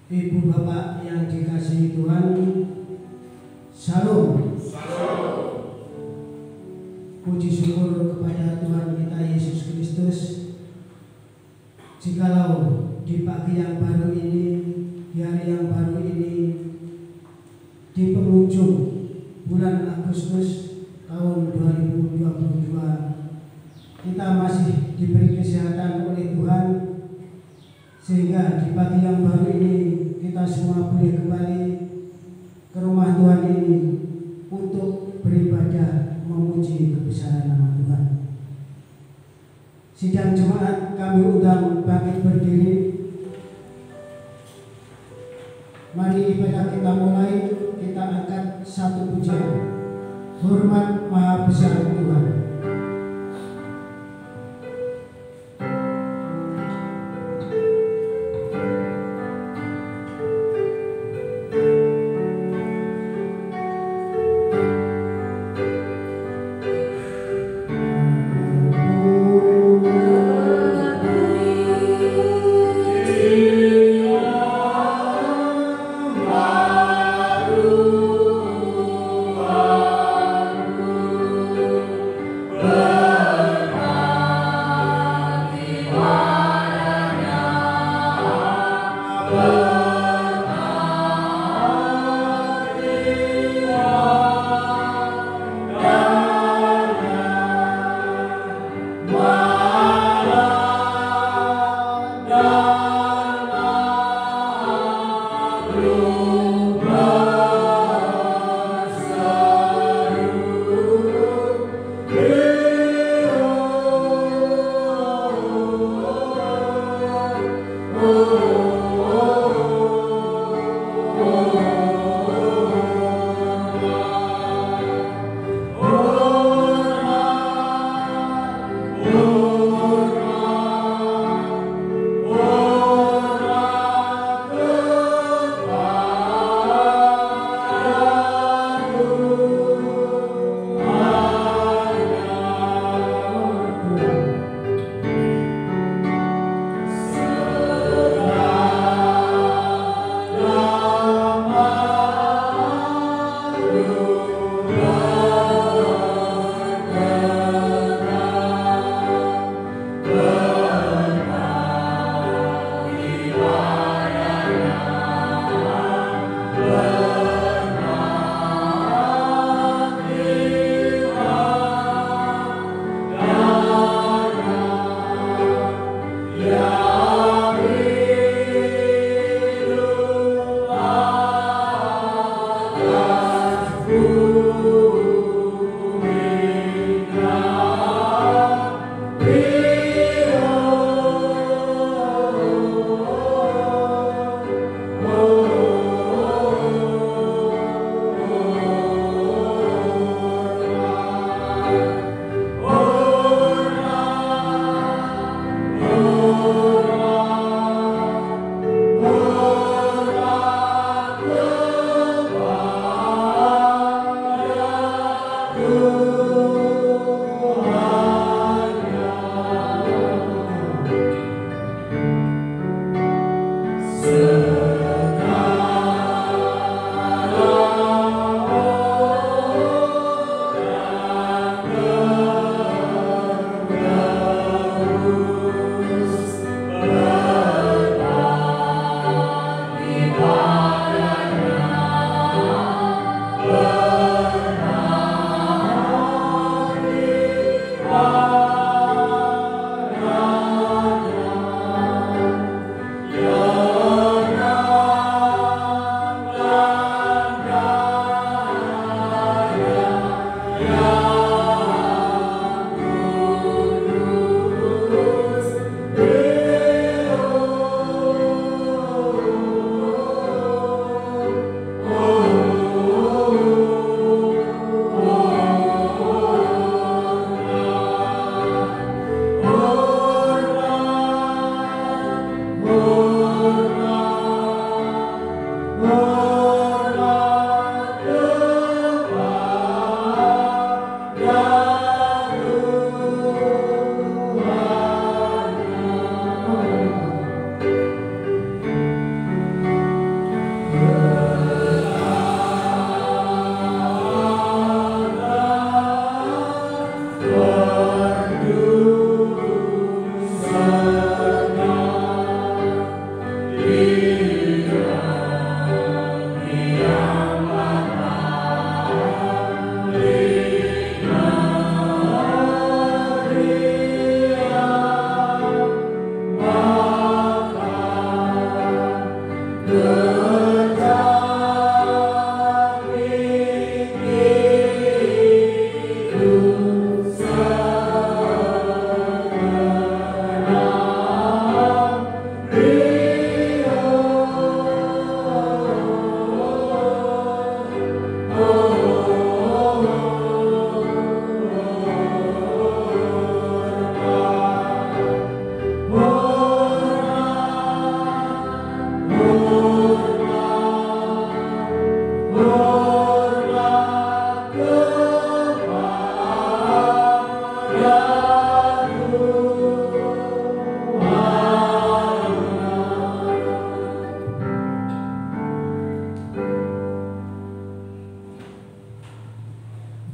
Ibu bapak yang dikasihi Tuhan, Shalom. Puji syukur kepada Tuhan kita Yesus Kristus. Jikalau di pagi yang baru ini, di hari yang baru ini, di penghujung bulan Agustus tahun 2022, kita masih diberi kesehatan oleh Tuhan, sehingga di pagi yang baru ini kita semua boleh kembali ke rumah Tuhan ini untuk beribadah memuji kebesaran nama Tuhan. Sidang jemaat kami undang bangkit berdiri. Mari ibadah kita mulai. Kita angkat satu pujian. Hormat Maha Besar Tuhan. Amen.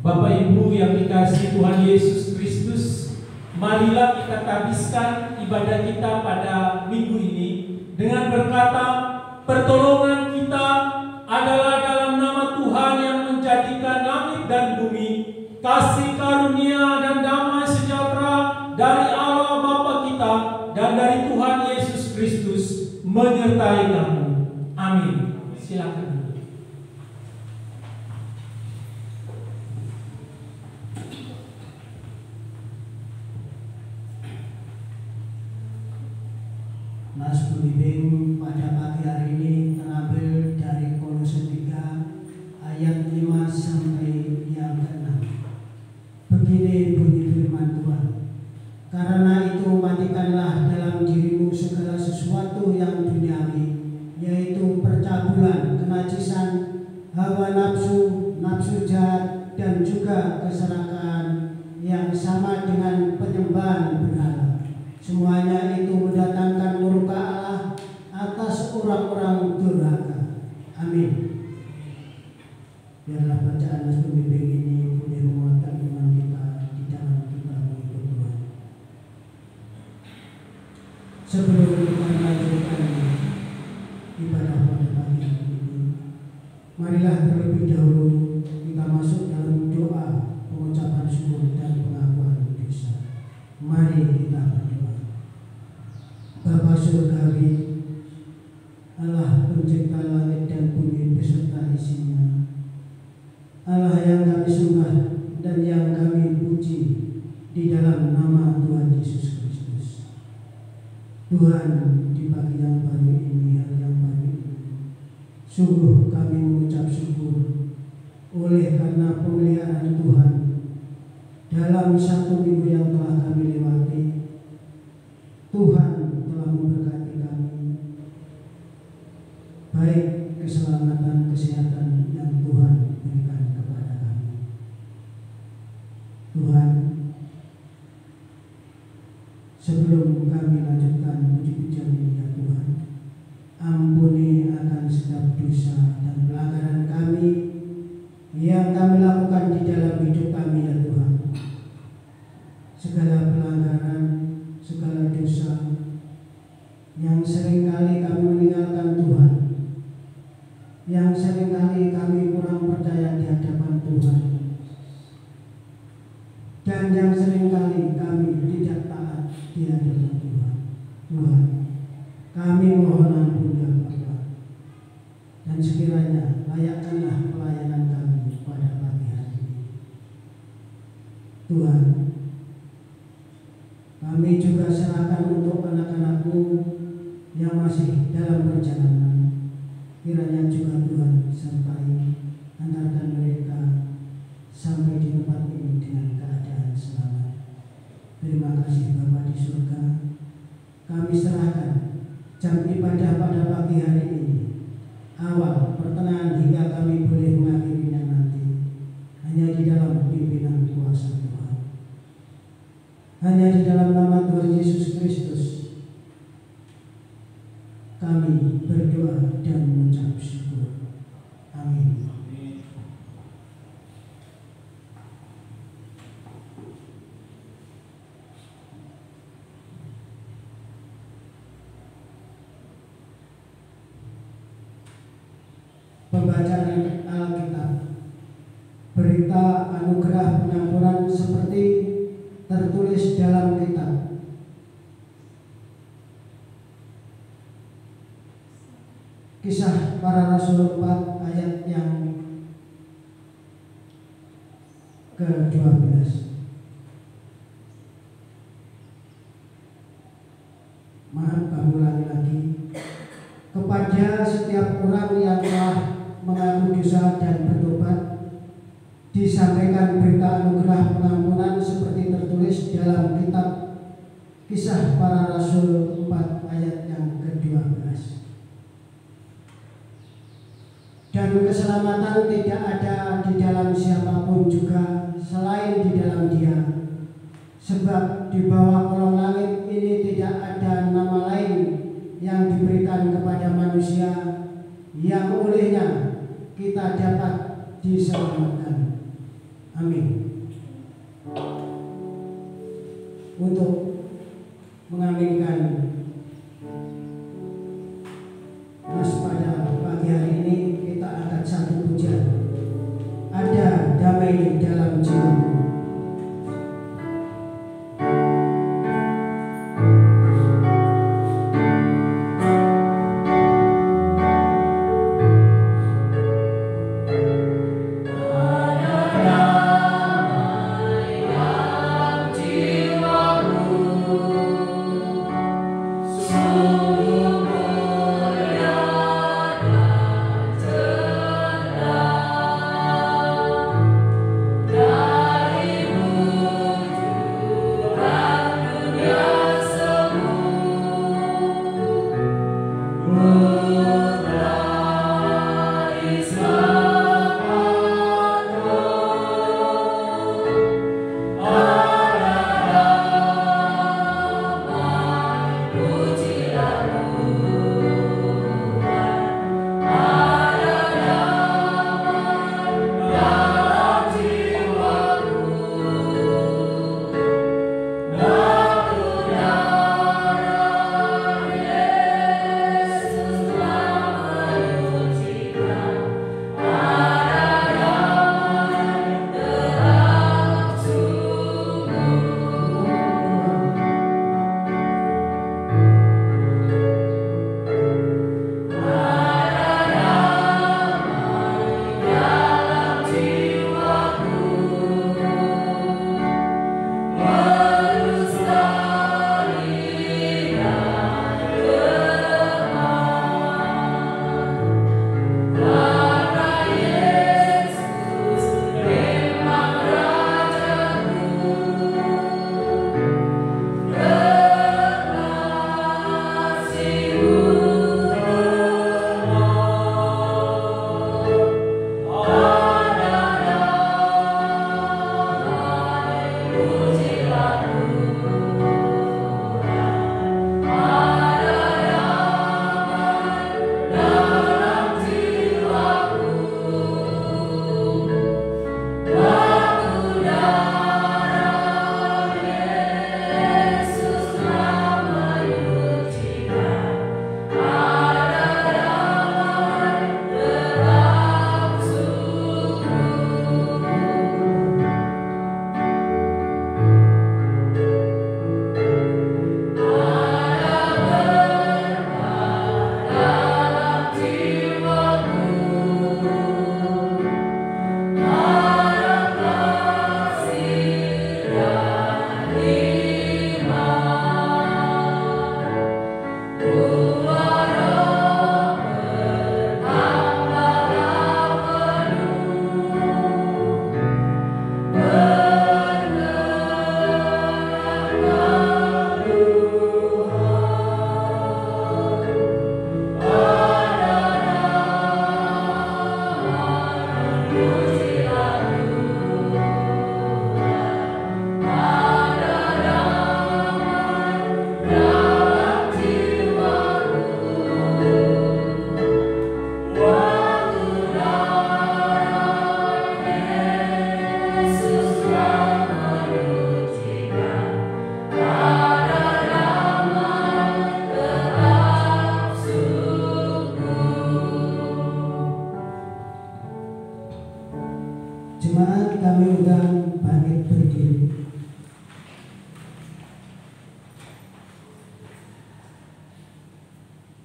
Bapak Ibu yang dikasihi Tuhan Yesus Kristus, marilah kita habiskan ibadah kita pada minggu ini dengan berkata, pertolongan kita adalah dalam nama Tuhan yang menjadikan langit dan bumi. Kasih karunia dan damai sejahtera dari Allah Bapa kita dan dari Tuhan Yesus Kristus menyertai kamu. Amin. Silakan. Mas pembimbing pada pagi hari ini terambil dari Kolose 3 ayat 5 sampai yang ke-6. Begini bunyi firman Tuhan. Karena itu matikanlah dalam dirimu segala sesuatu yang duniawi, yaitu percabulan, kenajisan, hawa nafsu, nafsu jahat, dan juga keserakahan yang sama dengan penyembahan berhala. Semuanya itu mendatangkan murka Allah atas orang-orang durhaka. Amin. Biarlah bacaan Mas pembimbing ini boleh menguatkan iman kita di dalam kita mengikut Tuhan. Sebelum kita melanjutkan ibadah pada pagi hari ini, marilah terlebih dahulu kita masuk dalam doa pengucapan syukur dan pengakuan dosa. Mari kita berdoa. Bapa surgawi, Allah pencipta langit dan bumi beserta isinya, Allah yang kami sembah dan yang kami puji di dalam nama Tuhan Yesus Kristus. Tuhan, di pagi yang baru ini, hari yang baru ini, sungguh kami mengucap syukur oleh karena pemeliharaan Tuhan dalam satu minggu yang telah kami lewati. Tuhan telah memberkati kami, baik keselamatan, kesehatan yang Tuhan berikan kepada kami. Tuhan, sebelum kami lanjutkan puji-pujian ini ya Tuhan, ampuni akan setiap dosa dan pelanggaran kami yang kami lakukan di dalam hidup kami ya Tuhan. Segala pelanggaran, segala dosa yang seringkali kami meninggalkan Tuhan, yang seringkali kami kurang percaya di hadapan Tuhan, dan yang seringkali kami tidak taat di hadapan Tuhan. Tuhan, kami mohon ampun ya Bapa, dan sekiranya layakkanlah pelayanan kami pada pagi hari ini. Tuhan, kami juga serahkan untuk anak-anak-Mu yang masih dalam perjalanan. Kiranya juga Tuhan sertai, antarkan mereka sampai di tempat ini dengan keadaan selamat. Terima kasih Bapa di surga. Kami serahkan jam ibadah pada pagi hari ini, awal, pertengahan hingga kami boleh mengakhirinya nanti, hanya di dalam pimpinan kuasa Tuhan. Hanya di dalam nama Tuhan Yesus Kristus kami berdoa dan mengucap syukur. Amin. Pembacaan Alkitab. Berita anugerah pengampunan seperti tertulis dalam kitab. Kisah Para Rasul 4 ayat yang ke-12. Maaf, kami ulangi lagi. Kepada setiap orang yang telah mengaku dosa dan bertobat, disampaikan berita anugerah pengampunan seperti tertulis dalam kitab Kisah Para Rasul 4 ayat yang ke-12. Dan keselamatan tidak ada di dalam siapapun juga selain di dalam Dia, sebab di bawah kolong langit ini tidak ada nama lain yang diberikan kepada manusia yang olehnya kita dapat diselamatkan. Amin. Untuk mengaminkan Mas pada pagi hari ini, kita angkat satu pujian. Ada damai di dalam jiwamu. Jemaat kami undang bangkit berdiri.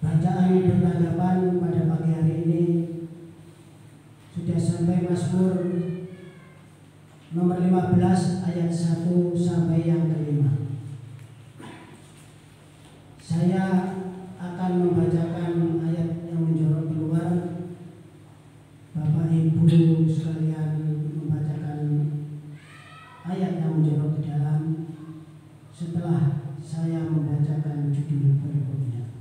Bacaan bertanggapan pada pagi hari ini sudah sampai Mazmur nomor 15 ayat 1 sampai yang kelima. Saya akan membacakan ayat yang menjorok keluar. Bapak Ibu sekalian membacakan ayat yang menjorok ke dalam setelah saya membacakan judul berikutnya.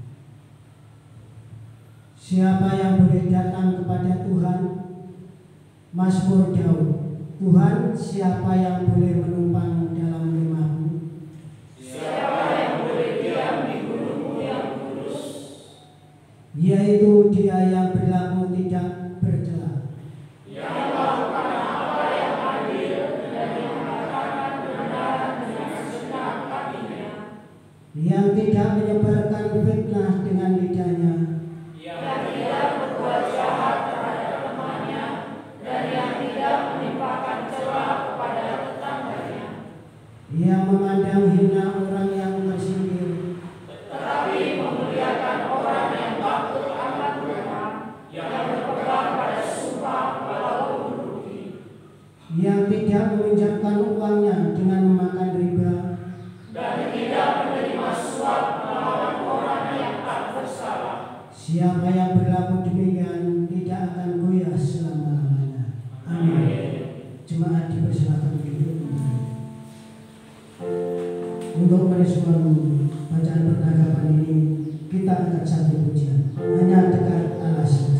Siapa yang boleh datang kepada Tuhan? Mazmur Daud. Tuhan, siapa yang boleh menumpang dalam kemah-Mu? Siapa yang boleh diam di gunung-Mu yang kudus? Yaitu Dia yang berlaku tidak bercela, yang melakukan apa yang adil yang memandang hina orang yang tersinggir, tetapi memuliakan orang yang takut akan Tuhan, yang berpegang pada sumpah walaupun rugi, yang tidak meminjamkan uangnya dengan memakan riba, dan tidak menerima suap melawan orang yang tak bersalah. siapa yang berlaku demikian tidak akan goyah selama-lamanya. Amin. Jemaat dipersilakan duduk. Untuk merespon bacaan pertanggapan ini, kita angkat satu pujian, hanya dekat Allah saja.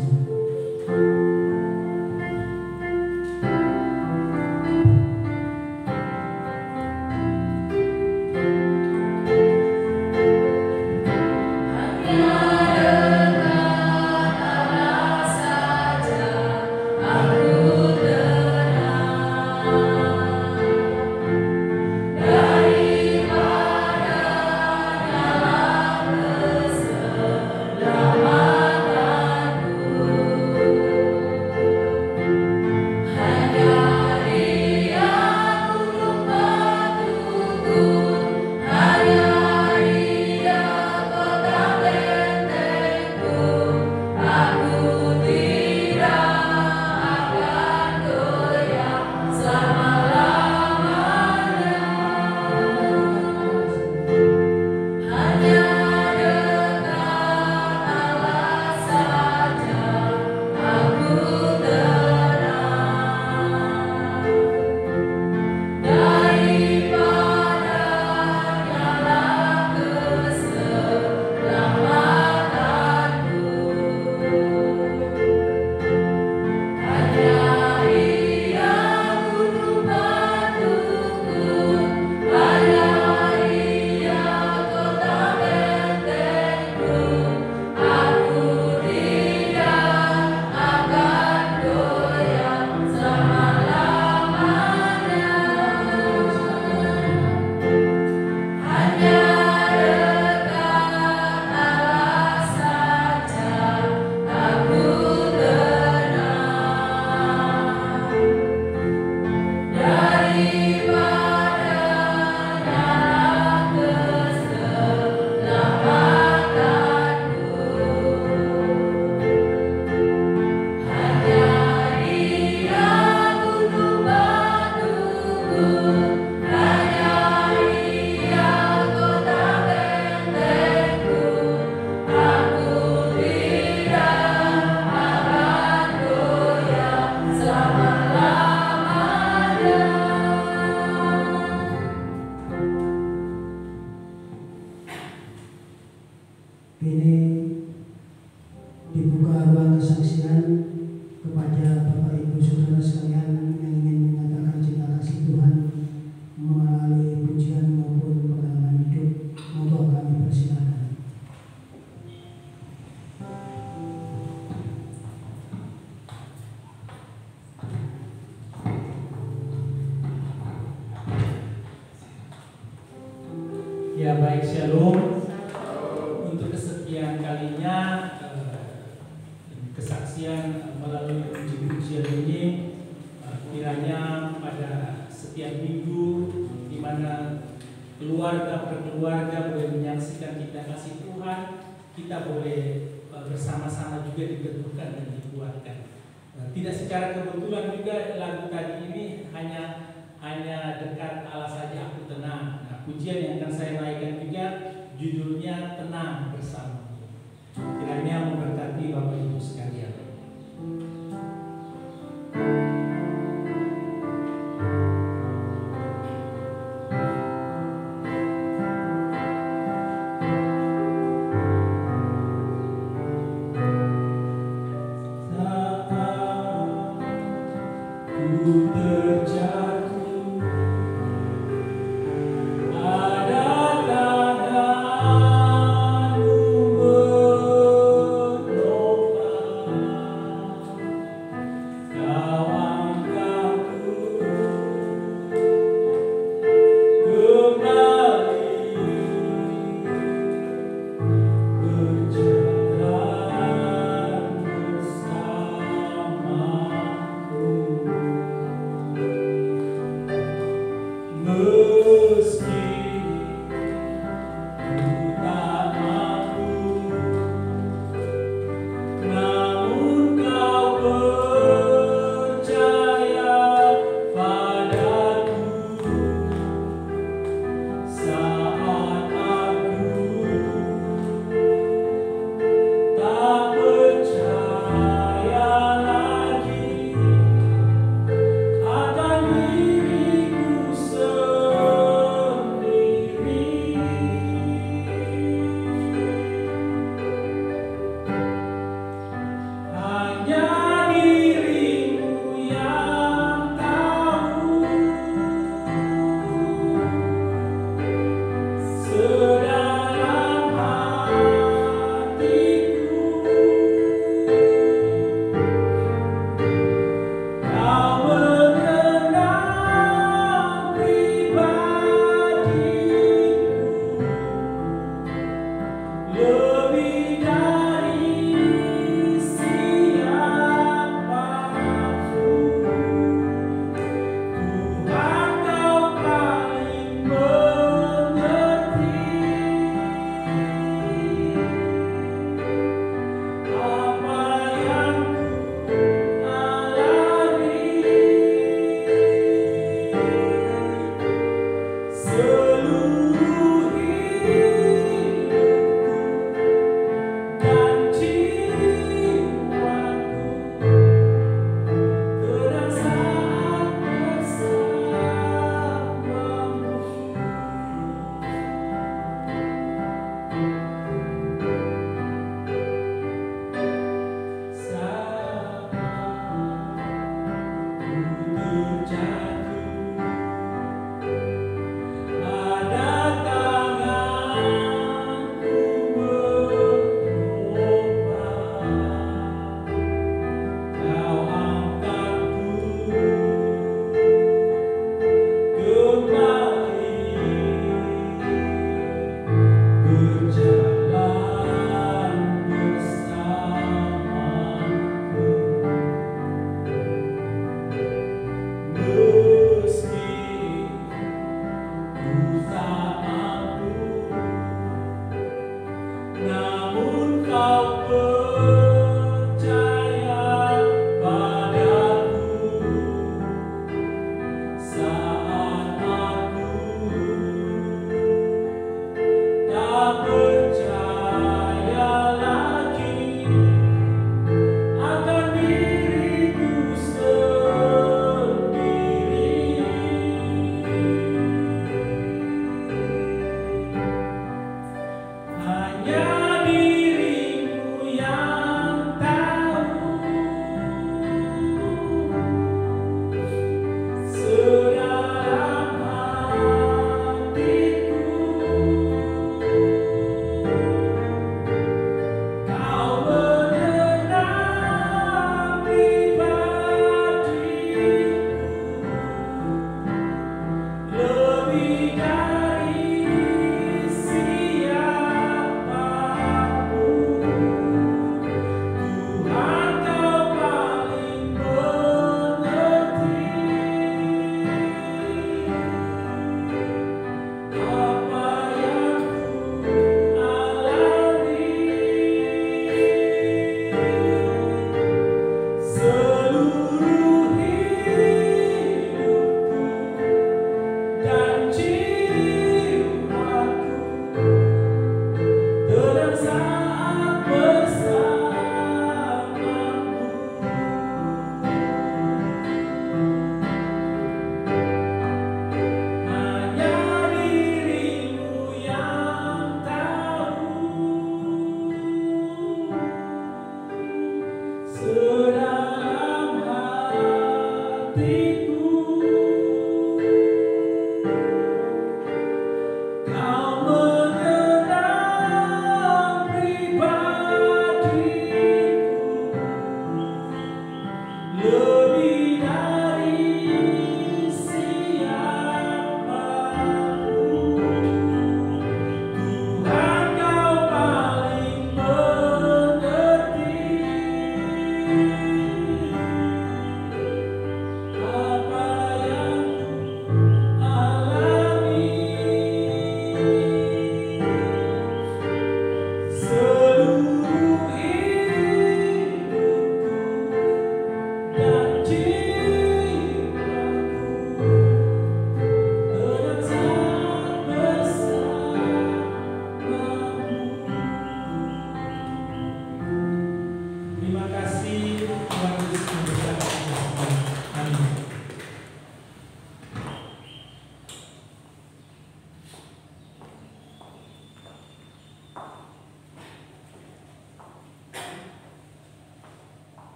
Ya baik, shalom. Untuk kesekian kalinya kesaksian melalui pujian ini, kiranya pada setiap minggu di mana keluarga per keluarga boleh menyaksikan kita kasih Tuhan, kita boleh bersama-sama juga diteguhkan dan dikuatkan. Tidak secara kebetulan juga lagu tadi ini hanya dekat Allah saja aku tenang. Nah, pujian yang akan saya naikkan juga judulnya Tenang Bersama. Kiranya memberkati Bapak Ibu sekalian.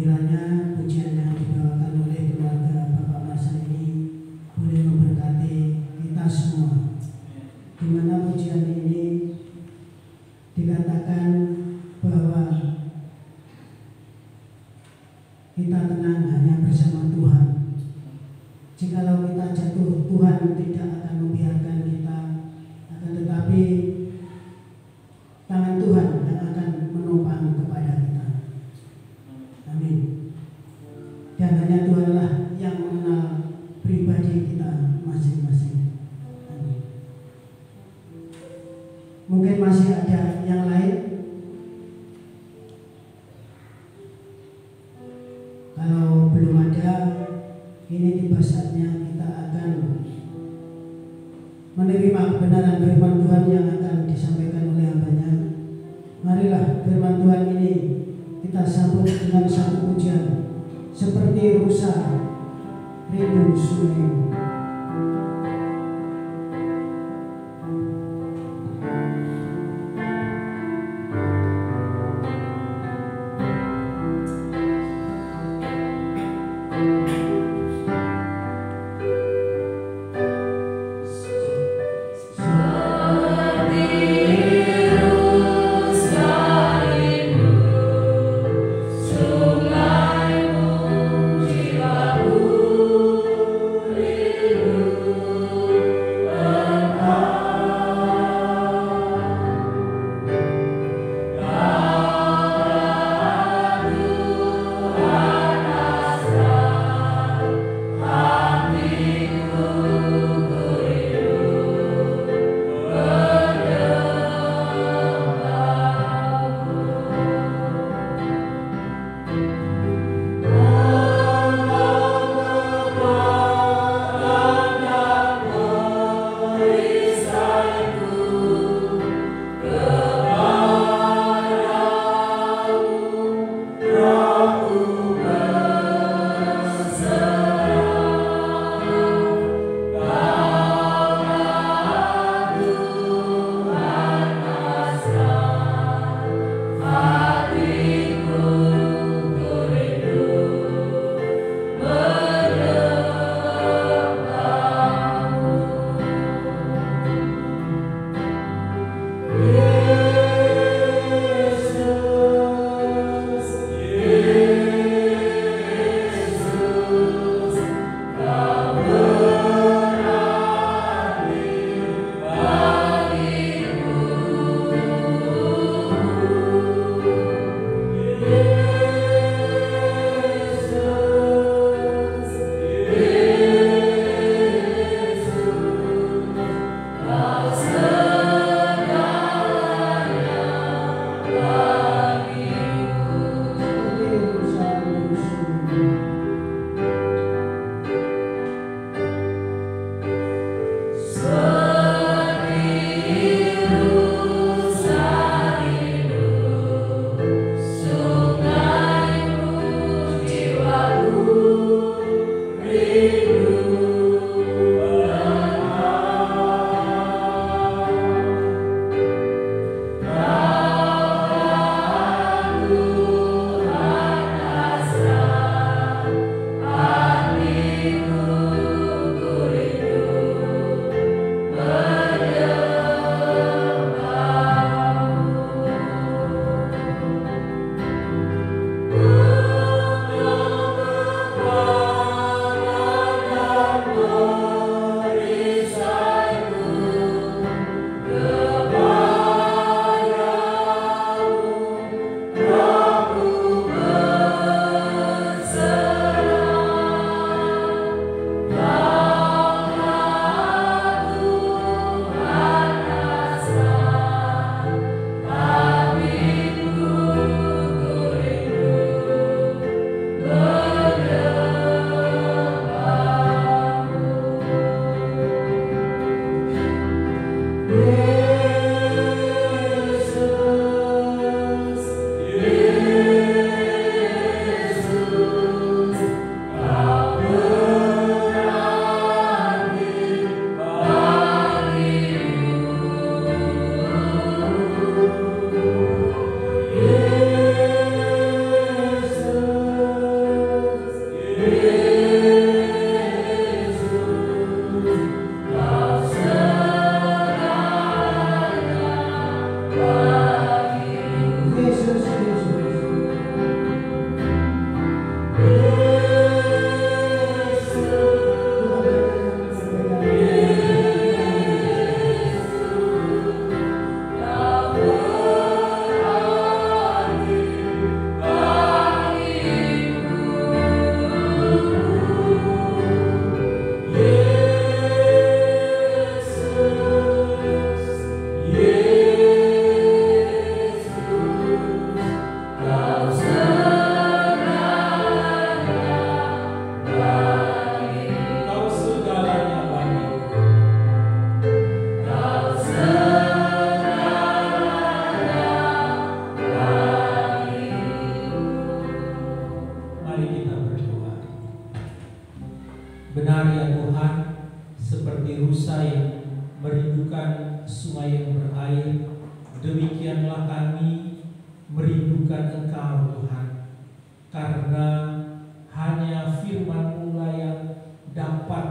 kiranya pujian yang dibawakan oleh keluarga Bapak Marcel ini boleh memberkati kita semua, di mana pujian ini dikatakan bahwa kita tenang hanya bersama Tuhan. Jikalau kita jatuh, Tuhan tidak akan membiarkan kita, akan tetapi tangan Tuhan yang akan menopang kepada kita. Amin. Dan hanya Tuhanlah yang mengenal pribadi kita masing-masing. Amin. Mungkin masih ada yang lain. Kalau belum ada, ini tiba saatnya kita akan menerima kebenaran firman Tuhan yang akan disampaikan oleh hambanya. Marilah firman Tuhan ini kita sambut dengan satu pujian, seperti rusa rindu sungai. Sungai jiwaku Benar ya Tuhan, seperti rusa yang merindukan sungai yang berair, demikianlah kami merindukan Engkau Tuhan. Karena hanya firman-Mu yang dapat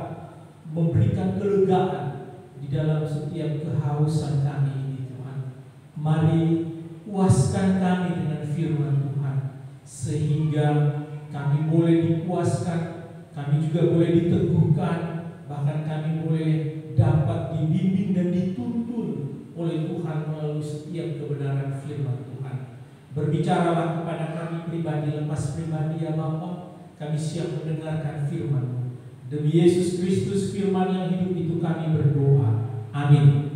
memberikan kelegaan di dalam setiap kehausan kami ini Tuhan. Mari puaskan kami dengan firman Tuhan, sehingga kami boleh dipuaskan, kami juga boleh diteguhkan, bahkan kami boleh dapat dibimbing dan dituntun oleh Tuhan melalui setiap kebenaran firman Tuhan. Berbicaralah kepada kami pribadi, lepas pribadi ya Bapa, kami siap mendengarkan firman-Mu. Demi Yesus Kristus firman yang hidup itu kami berdoa. Amin.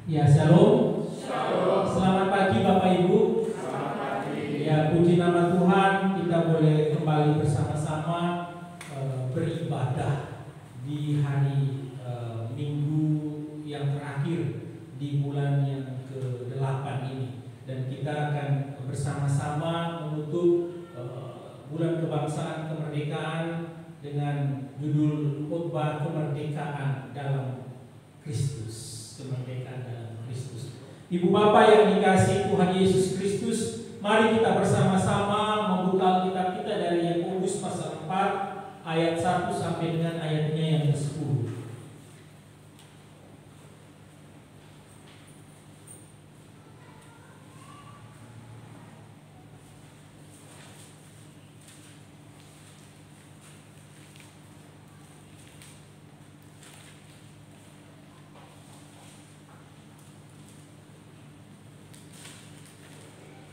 Ya, shalom. Shalom. Selamat pagi Bapak Ibu. Selamat pagi. Ya, puji nama Tuhan, kita boleh kembali bersama-sama beribadah di hari Minggu yang terakhir di bulan yang ke-8 ini. Dan kita akan bersama-sama menutup bulan kebangsaan kemerdekaan dengan judul khotbah kemerdekaan dalam Kristus. Kemerdekaan dalam Kristus. Ibu Bapak yang dikasihi Tuhan Yesus Kristus, mari kita bersama-sama membuka Alkitab kita dari Yakobus pasal 4 ayat 1 sampai dengan ayatnya yang ke-10.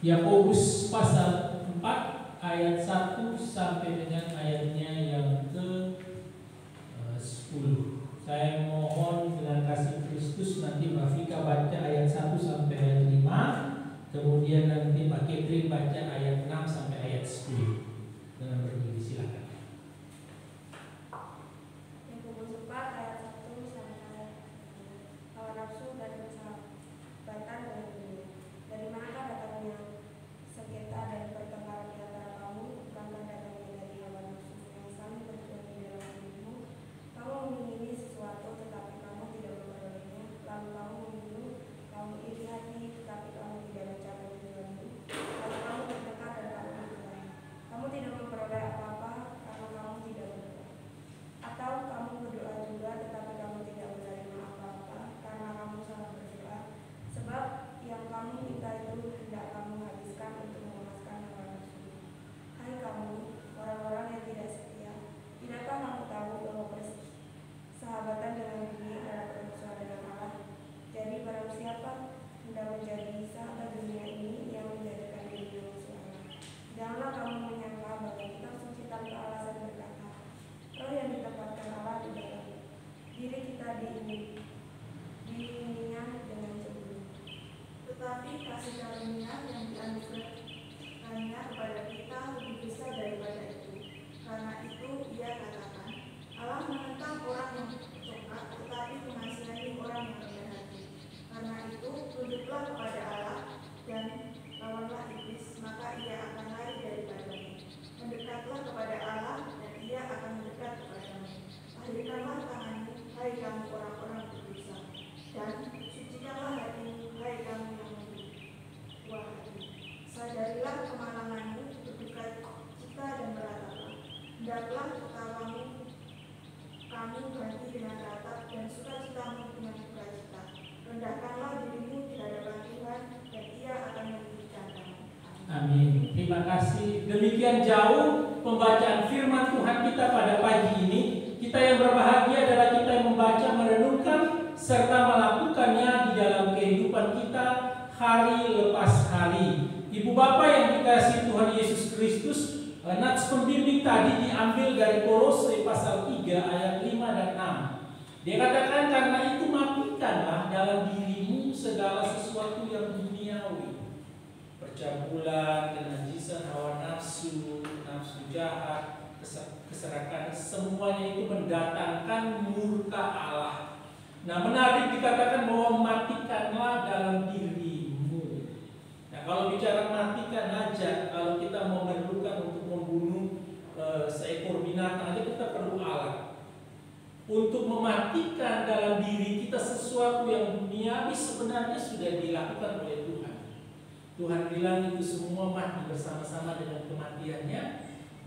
Yakobus pasal 4 ayat 1 sampai dengan ayatnya yang ke-10. Saya mohon dengan kasih Kristus nanti Mbak Vika baca ayat 1 sampai ayat 5, kemudian nanti Pak Ketrin baca ayat 6 sampai ayat 10. Dengan berdiri silakan. Yakobus 4 ayat 1 sampai hawa nafsu dan persahabatan dengan dunia. Dari manakah datangnya sengketa dan pertengkaran di antara kamu? Bukankah datangnya dari hawa nafsu yang saling berjuang di dalam dirimu? Kamu mengingini sesuatu tetapi kamu tidak memperolehnya. Lalu kamu membunuh, kamu iri hati tetapi kamu tidak mencapai tujuanmu. Lalu kamu bertengkar dan kamu berkelahi. Kamu tidak memperoleh apa-apa karena kamu tidak berdoa. Atau kamu berdoa juga tetapi kamu tidak menerima apa-apa karena kamu salah berdoa. Sebab yang kamu minta itu hendak kamu habiskan untuk memuaskan hawa nafsu. Hai kamu, orang-orang yang tidak setia, tidakkah kamu tahu bahwa persahabatan dengan dunia adalah permusuhan dengan Allah? Jadi barang siapa hendak menjadi sahabat dunia ini yang menjadikan dirinya musuh Allah. Janganlah kamu menyangka bahwa kitab suci tanpa alasan berkata, roh yang ditempatkan Allah di dalam diri kita diininya dengan cemburu. Tetapi kasih karunia yang dianugerahkannya kepada kita lebih besar daripada itu. Karena itu ia katakan, Allah menentang orang yang congkak, tetapi mengasihani orang yang rendah hati. Karena itu tunduklah kepada Allah dan lawanlah iblis, maka ia akan lari daripadanya. Mendekatlah kepada Allah hendaklah ketawamu kamu ganti dengan ratap dan sukacitamu dengan sukacita. Rendahkanlah dirimu di hadapan Tuhan dan Ia akan memberikan kamu. Amin. Terima kasih. Demikian jauh pembacaan firman Tuhan kita pada pagi ini. Kita yang berbahagia adalah kita yang membaca, merenungkan, serta melakukannya di dalam kehidupan kita hari lepas hari. Ibu Bapak yang dikasihi Tuhan Yesus Kristus, nats pembimbing tadi diambil dari Kolose pasal 3 ayat 5 dan 6. Dia katakan, karena itu matikanlah dalam dirimu segala sesuatu yang duniawi, percabulan, kenajisan, hawa nafsu, nafsu jahat, keserakahan, semuanya itu mendatangkan murka Allah. Nah, menarik dikatakan bahwa matikanlah dalam dirimu. Nah, kalau bicara matikan aja, kalau kita memerlukan untuk membunuh seekor binatang aja kita perlu alat. Untuk mematikan dalam diri kita sesuatu yang duniawi sebenarnya sudah dilakukan oleh Tuhan. Tuhan bilang itu semua mati bersama-sama dengan kematiannya,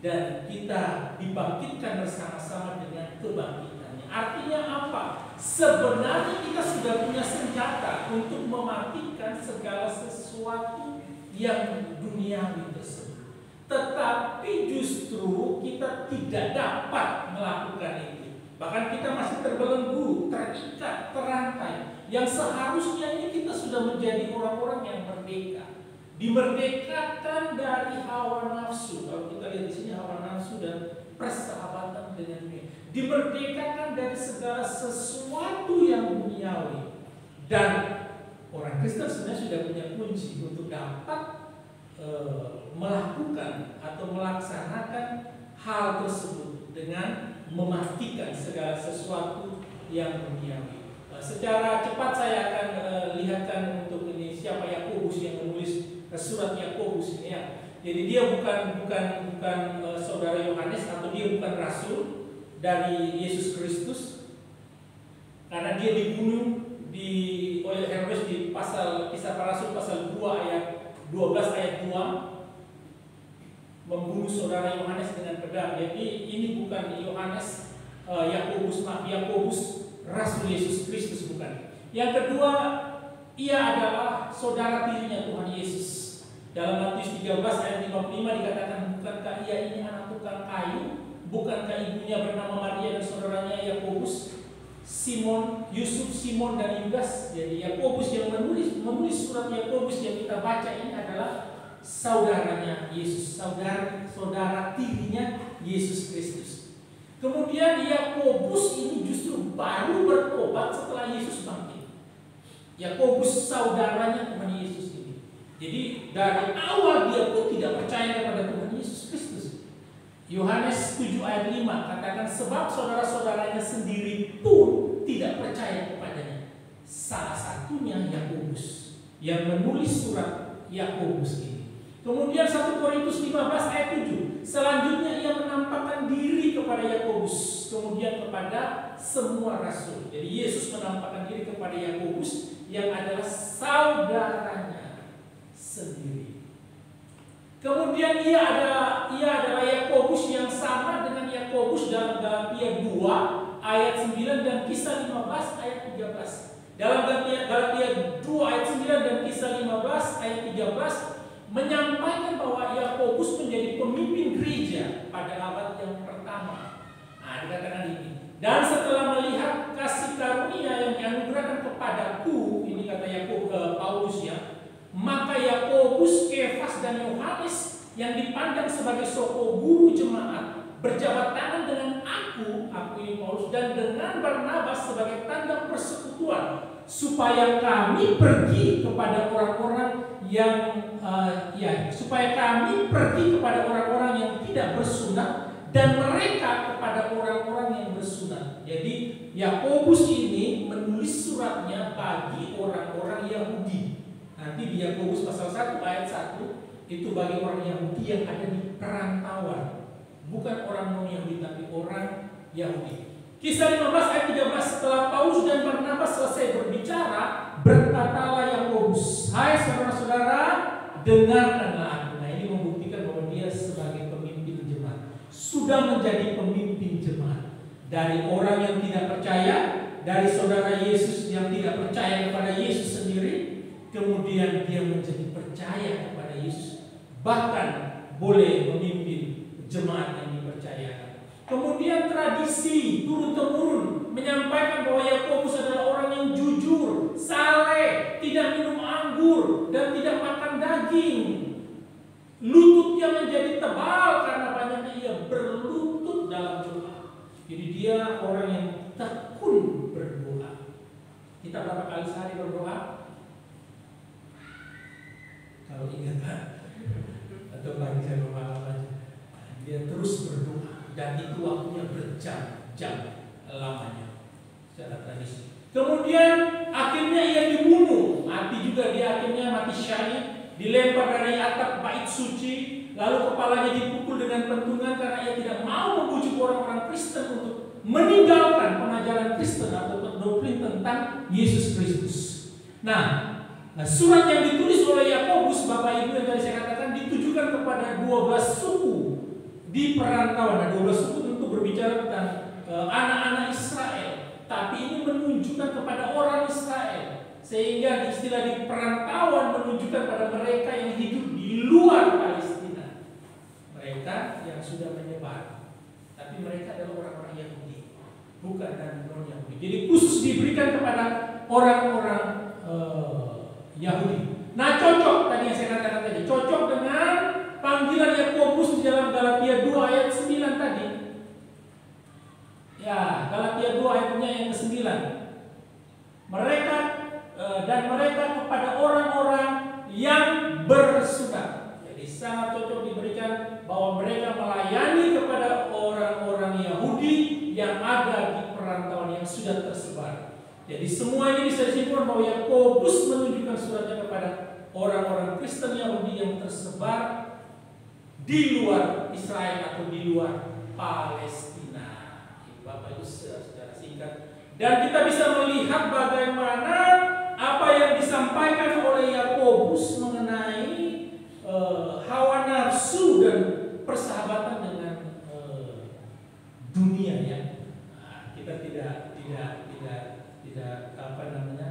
dan kita dibangkitkan bersama-sama dengan kebangkitannya. Artinya apa? Sebenarnya kita sudah punya senjata untuk mematikan segala sesuatu yang duniawi tersebut. Tetapi justru kita tidak dapat melakukan itu. Bahkan kita masih terbelenggu, terikat, terantai. Yang seharusnya ini kita sudah menjadi orang-orang yang merdeka. Dimerdekakan dari hawa nafsu. Kalau kita lihat di sini hawa nafsu dan persahabatan dengan dunia. Dimerdekakan dari segala sesuatu yang duniawi. Dan orang Kristen sebenarnya sudah punya kunci untuk dapat melakukan atau melaksanakan hal tersebut dengan mematikan segala sesuatu yang duniawi. Secara cepat saya akan lihatkan untuk ini siapa Yakobus yang menulis surat Yakobus ini ya. Jadi dia bukan saudara Yohanes atau dia bukan rasul dari Yesus Kristus, karena dia dibunuh oleh Herodes di pasal Kisah Para Rasul pasal 2 ayat 12 ayat 2, membunuh saudara Yohanes dengan pedang. Jadi ini bukan Yohanes Yakobus rasul Yesus Kristus, bukan. Yang kedua, ia adalah saudara tirinya Tuhan Yesus. Dalam Matius 13 ayat 55 dikatakan, bukankah ia ini anak tukang kayu? Bukankah ibunya bernama Maria dan saudaranya Yakobus, Simon, Yusuf, Simon dan Yudas? Jadi Yakobus yang menulis surat Yakobus yang kita baca ini adalah saudaranya Yesus, saudara tirinya Yesus Kristus. Kemudian Yakobus ini justru baru bertobat setelah Yesus bangkit. Yakobus saudaranya Tuhan Yesus ini. Jadi dari awal dia pun tidak percaya kepada Tuhan Yesus Kristus. Yohanes 7 ayat 5 katakan, sebab saudara-saudaranya sendiri pun tidak percaya kepadanya. Salah satunya Yakobus yang menulis surat Yakobus ini. Kemudian 1 Korintus 15 ayat 7. Selanjutnya ia menampakkan diri kepada Yakobus, kemudian kepada semua rasul. Jadi Yesus menampakkan diri kepada Yakobus yang adalah saudaranya sendiri. Kemudian ia adalah Yakobus yang sama dengan Yakobus dalam Galatia 2 ayat 9 dan Kisah 15 ayat 13. Dalam Galatia 2 ayat 9 dan Kisah 15 ayat 13 menyampaikan bahwa Yakobus menjadi pemimpin gereja pada abad yang pertama. Nah, dikatakan ini. Dan setelah melihat kasih karunia yang dianugerahkan kepadaku, ini kata Paulus ya, maka Yakobus, Kefas dan Yohanes yang dipandang sebagai soko guru jemaat berjabat tangan dengan aku ini Paulus, dan dengan Barnabas sebagai tanda persekutuan, supaya kami pergi kepada orang-orang yang yang tidak bersunat dan mereka kepada orang-orang yang bersunat. Jadi Yakobus ini menulis suratnya bagi orang-orang Yahudi. Nanti di Yakobus pasal 1 ayat 1 itu bagi orang Yahudi yang ada di perantauan, bukan orang non-Yahudi tapi orang Yahudi. Kisah 15 ayat 13, setelah Paulus dan Barnabas selesai berbicara, berkatalah Yakobus, hai saudara-saudara, dengarkanlah aku. Nah, ini membuktikan bahwa dia sebagai pemimpin jemaat sudah menjadi pemimpin jemaat. Dari orang yang tidak percaya, dari saudara Yesus yang tidak percaya kepada Yesus sendiri, kemudian dia menjadi percaya kepada Yesus, bahkan boleh memimpin jemaat yang dipercayakan. Kemudian tradisi turun-temurun menyampaikan bahwa Yakobus adalah orang yang jujur, saleh, tidak minum anggur, dan tidak makan daging. Lututnya menjadi tebal karena banyaknya ia berlutut dalam doa. Jadi dia orang yang tekun berdoa. Kita berapa kali sehari berdoa? Kalau ingat atau bagi saya pengalaman, dia terus berdoa dan itu waktunya berjam-jam lamanya secara tradisi. Kemudian akhirnya ia dibunuh, mati juga dia, akhirnya mati syahid, dilempar dari atap bait suci, lalu kepalanya dipukul dengan pentungan karena ia tidak mau membujuk orang-orang Kristen untuk meninggalkan pengajaran Kristen atau doktrin tentang Yesus Kristus. Nah, surat yang ditulis oleh Yakobus, Bapak Ibu yang tadi saya katakan, ditujukan kepada 12 suku di perantauan. Nah, 12 suku tentu berbicara tentang anak-anak Israel, tapi ini menunjukkan kepada orang Israel, sehingga istilah di perantauan menunjukkan pada mereka yang hidup di luar Palestina, mereka yang sudah menyebar, tapi mereka adalah orang-orang Yahudi, bukan dan non-Yahudi. Jadi khusus diberikan kepada orang-orang Yahudi. Nah, cocok tadi yang saya katakan tadi, cocok dengan panggilan Yakobus di dalam Galatia 2 ayat 9 tadi. Ya, Galatia 2 ayatnya yang ke-9. Mereka dan mereka kepada orang-orang yang bersunat. Jadi sangat cocok diberikan bahwa mereka melayani kepada orang-orang Yahudi yang ada di perantauan yang sudah tersebar. Jadi semua ini bisa disimpulkan bahwa Yakobus menunjukkan suratnya kepada orang-orang Kristen Yahudi yang tersebar di luar Israel atau di luar Palestina. Bapak Ibu secara singkat. Dan kita bisa melihat bagaimana apa yang disampaikan oleh Yakobus mengenai hawa nafsu dan persahabatan dengan dunia ya. Nah, kita tidak apa namanya,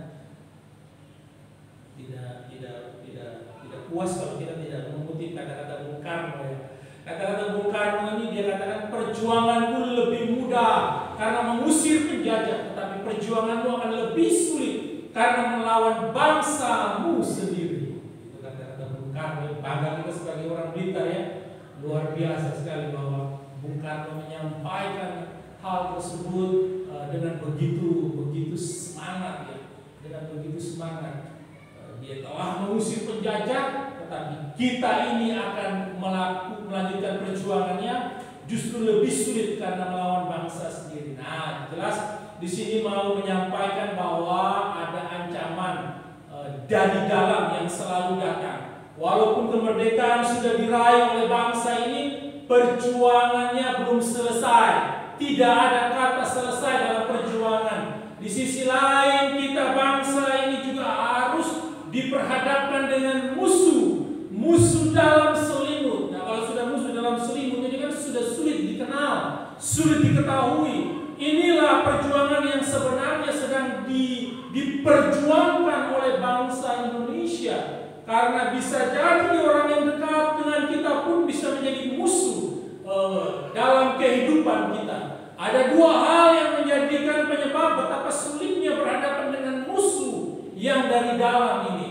tidak puas kalau kita tidak mengutip kata-kata Bung Karno ya. Kata-kata Bung Karno ini dia katakan, perjuanganmu lebih mudah karena mengusir penjajah, tetapi perjuanganmu akan lebih sulit karena melawan bangsamu sendiri. Itu kata-kata Bung Karno. Bangga kita sebagai orang Blitar ya, luar biasa sekali bahwa Bung Karno menyampaikan hal tersebut dengan begitu semangat ya, dengan begitu semangat. Dia telah mengusir penjajah, tetapi kita ini akan melanjutkan perjuangannya justru lebih sulit karena melawan bangsa sendiri. Nah, jelas di sini mau menyampaikan bahwa ada ancaman dari dalam yang selalu datang. Walaupun kemerdekaan sudah diraih oleh bangsa ini, perjuangannya belum selesai. Tidak ada kata selesai dalam perjuangan. Di sisi lain, kita bangsa ini juga harus diperhadapkan dengan musuh dalam selimut. Nah, kalau sudah musuh dalam selimut ini kan sudah sulit dikenal, sulit diketahui. Inilah perjuangan yang sebenarnya sedang diperjuangkan oleh bangsa Indonesia. Karena bisa jadi orang yang dekat dengan kita pun bisa menjadi musuh dalam kehidupan kita. Ada dua hal yang menjadikan penyebab betapa sulitnya berhadapan dengan musuh yang dari dalam ini.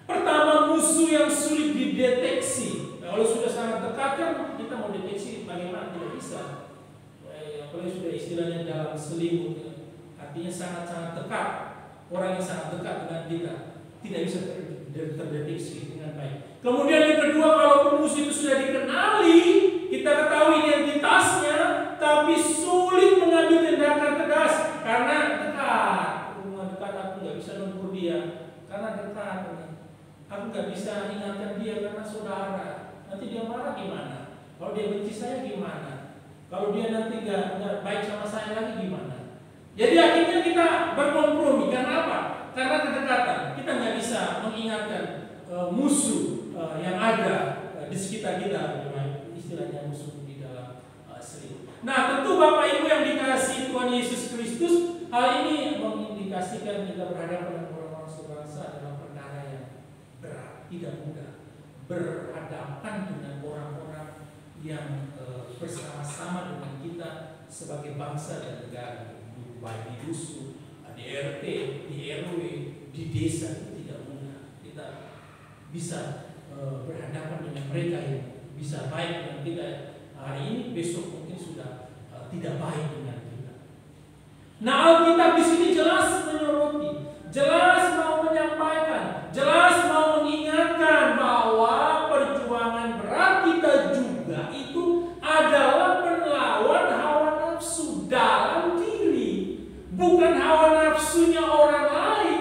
Pertama, musuh yang sulit dideteksi. Kalau sudah sangat dekat kan kita mau deteksi bagaimana, tidak bisa. Kalau sudah istilahnya dalam selimut, artinya sangat-sangat dekat. Orang yang sangat dekat dengan kita tidak bisa terdeteksi dengan baik. Kemudian yang kedua, kalau musuh itu sudah dikenali, kita ketahui identitasnya, tapi sulit mengambil tindakan tegas karena dekat. Rumah dekat, aku nggak bisa negur dia karena dekat. Aku nggak bisa ingatkan dia karena saudara. Nanti dia marah gimana? Kalau dia benci saya gimana? Kalau dia nanti nggak baik sama saya lagi gimana? Jadi akhirnya kita berkompromi. Karena apa? Karena kedekatan. Kita nggak bisa mengingatkan musuh yang ada di sekitar kita, istilahnya musuh di dalam asli. Nah, tentu Bapak Ibu yang dikasihi Tuhan Yesus Kristus, hal ini mengindikasikan kita berhadapan dengan orang-orang sebangsa dalam perkara yang berat, tidak mudah. Berhadapan dengan orang-orang yang bersama-sama dengan kita sebagai bangsa dan negara, baik di dusun, di RT, di RW, di desa, itu tidak mudah. Kita bisa berhadapan dengan mereka yang bisa baik dengan kita hari ini, besok mungkin sudah tidak baik dengan kita. Nah, Alkitab di sini jelas menyoroti, jelas mau menyampaikan, jelas mau mengingatkan bahwa perjuangan berat kita juga itu adalah melawan hawa nafsu dalam diri, bukan hawa nafsunya orang lain,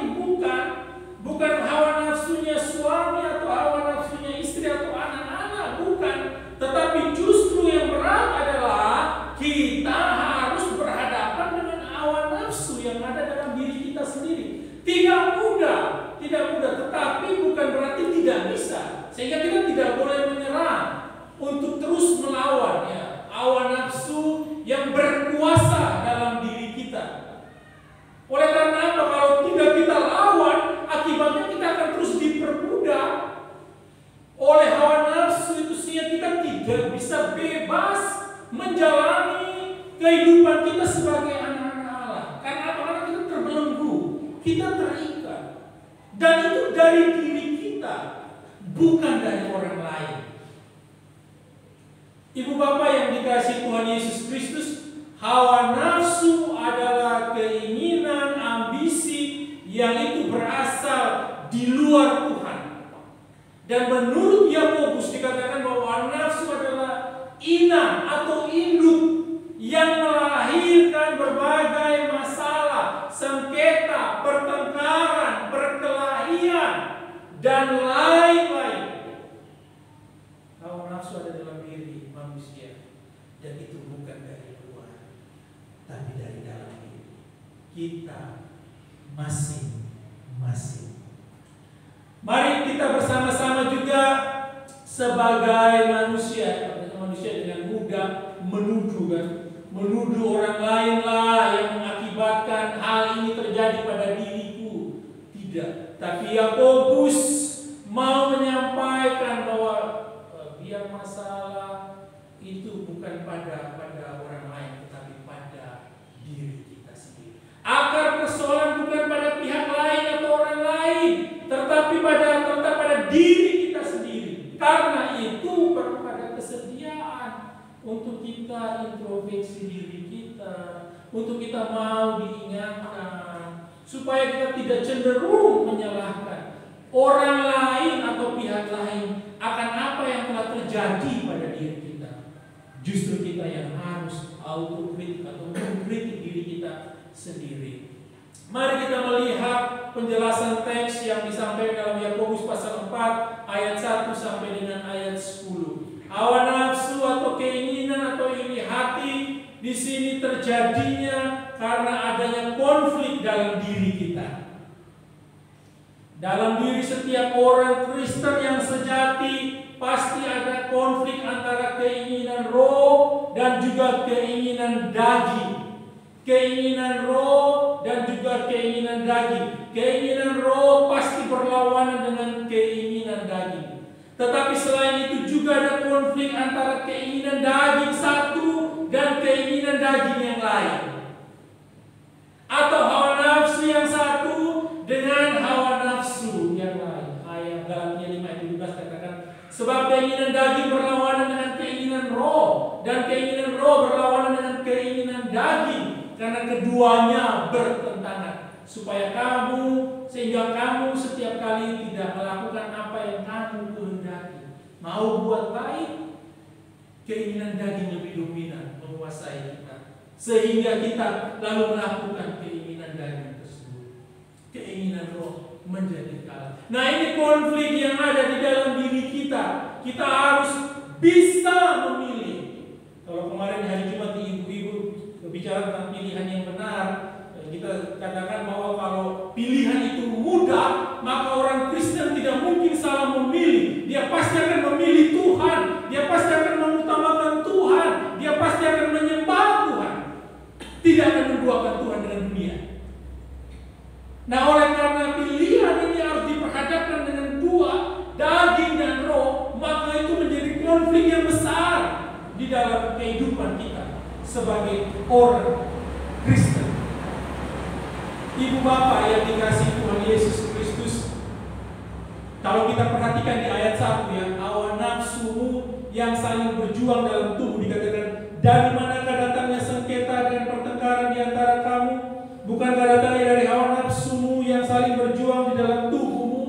bukan hawa nafsunya suami atau hawa nafsunya istri atau anak-anak, bukan. Tetapi justru yang berat adalah kita harus berhadapan dengan hawa nafsu yang ada dalam diri kita sendiri. Tidak mudah, tetapi bukan berarti tidak bisa. Sehingga kita tidak boleh menyerah untuk terus melawan hawa nafsu yang berkuasa dalam diri kita. Oleh karena apa? Kalau tidak kita lawan, akibatnya kita akan terus diperbudak oleh hawa nafsu itu, sehingga kita tidak bisa bebas menjalani kehidupan kita sebagai anak-anak Allah. Karena apa? Karena kita terbelenggu, kita terikat, dan itu dari diri kita, bukan dari orang lain. Ibu bapak yang dikasihi Tuhan Yesus Kristus, hawa nafsu adalah keinginan, ambisi yang itu berasal di luar Tuhan. Dan menurut Yakobus dikatakan bahwa nafsu adalah inang atau induk yang melahirkan berbagai masalah, sengketa, pertengkaran, perkelahian, dan lain-lain. Hawa nafsu ada dalam diri manusia, dan itu bukan dari luar, tapi dari dalam diri kita masing-masing. Mari kita bersama-sama juga sebagai manusia dengan mudah menuduh orang lain lah yang mengakibatkan hal ini terjadi pada diriku. Tidak, tapi Yakobus mau menyampaikan bahwa biar masalah itu bukan pada orang lain, tetapi pada diri kita sendiri. Akar persoalan bukan pada pihak lain atau orang lain, tetapi tetap pada diri kita sendiri. Karena itu perlu ada kesediaan untuk kita introspeksi diri kita, untuk kita mau diingatkan, supaya kita tidak cenderung menyalahkan orang lain atau pihak lain akan apa yang telah terjadi pada diri kita. Justru kita yang harus autokritik atau mengkritik diri kita sendiri. Mari kita melihat penjelasan teks yang disampaikan dalam Yakobus pasal 4 ayat 1 sampai dengan ayat 10. Hawa nafsu atau keinginan atau iri hati di sini terjadinya karena adanya konflik dalam diri kita. Dalam diri setiap orang Kristen yang sejati pasti ada konflik antara keinginan roh dan juga keinginan daging. Keinginan roh dan juga keinginan daging. Keinginan roh pasti berlawanan dengan keinginan daging. Tetapi selain itu juga ada konflik antara keinginan daging satu dan keinginan daging yang lain. Atau hawa nafsu yang satu dengan hawa nafsu yang lain. Ayat Galatia 5 ayat 17 katakan, sebab keinginan daging berlawanan dengan keinginan roh, dan keinginan roh berlawanan dengan keinginan daging. Karena keduanya bertentangan, sehingga kamu setiap kali tidak melakukan apa yang kamu kehendaki. Mau buat baik, keinginan daging lebih dominan menguasai kita, sehingga kita lalu melakukan keinginan daging tersebut. Keinginan roh menjadi kalah. Nah, ini konflik yang ada di dalam diri kita. Kita harus bisa memilih. Kalau kemarin hari Jumat ibu-ibu berbicara tentang pilihan yang benar, kita katakan bahwa kalau pilihan itu mudah, maka orang Kristen tidak mungkin salah memilih. Dia pasti akan memilih Tuhan, dia pasti akan mengutamakan Tuhan, dia pasti akan dalam kehidupan kita sebagai orang Kristen. Ibu bapak yang dikasihi Tuhan Yesus Kristus, kalau kita perhatikan di ayat 1 ya, hawa nafsumu yang saling berjuang dalam tubuh, dikatakan, dari manakah datangnya sengketa dan pertengkaran di antara kamu? Bukankah datangnya dari hawa nafsumu yang saling berjuang di dalam tubuhmu?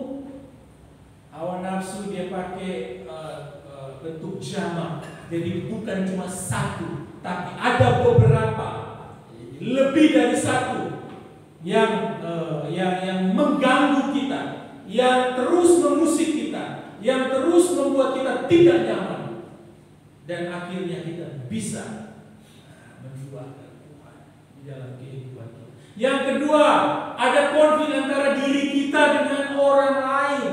Hawa nafsu dia pakai bentuk jamak, jadi bukan cuma satu, tapi ada beberapa, lebih dari satu yang mengganggu kita, yang terus mengusik kita, yang terus membuat kita tidak nyaman, dan akhirnya kita bisa menjualkan Tuhan di dalam kehidupan kita. Yang kedua, ada konflik antara diri kita dengan orang lain.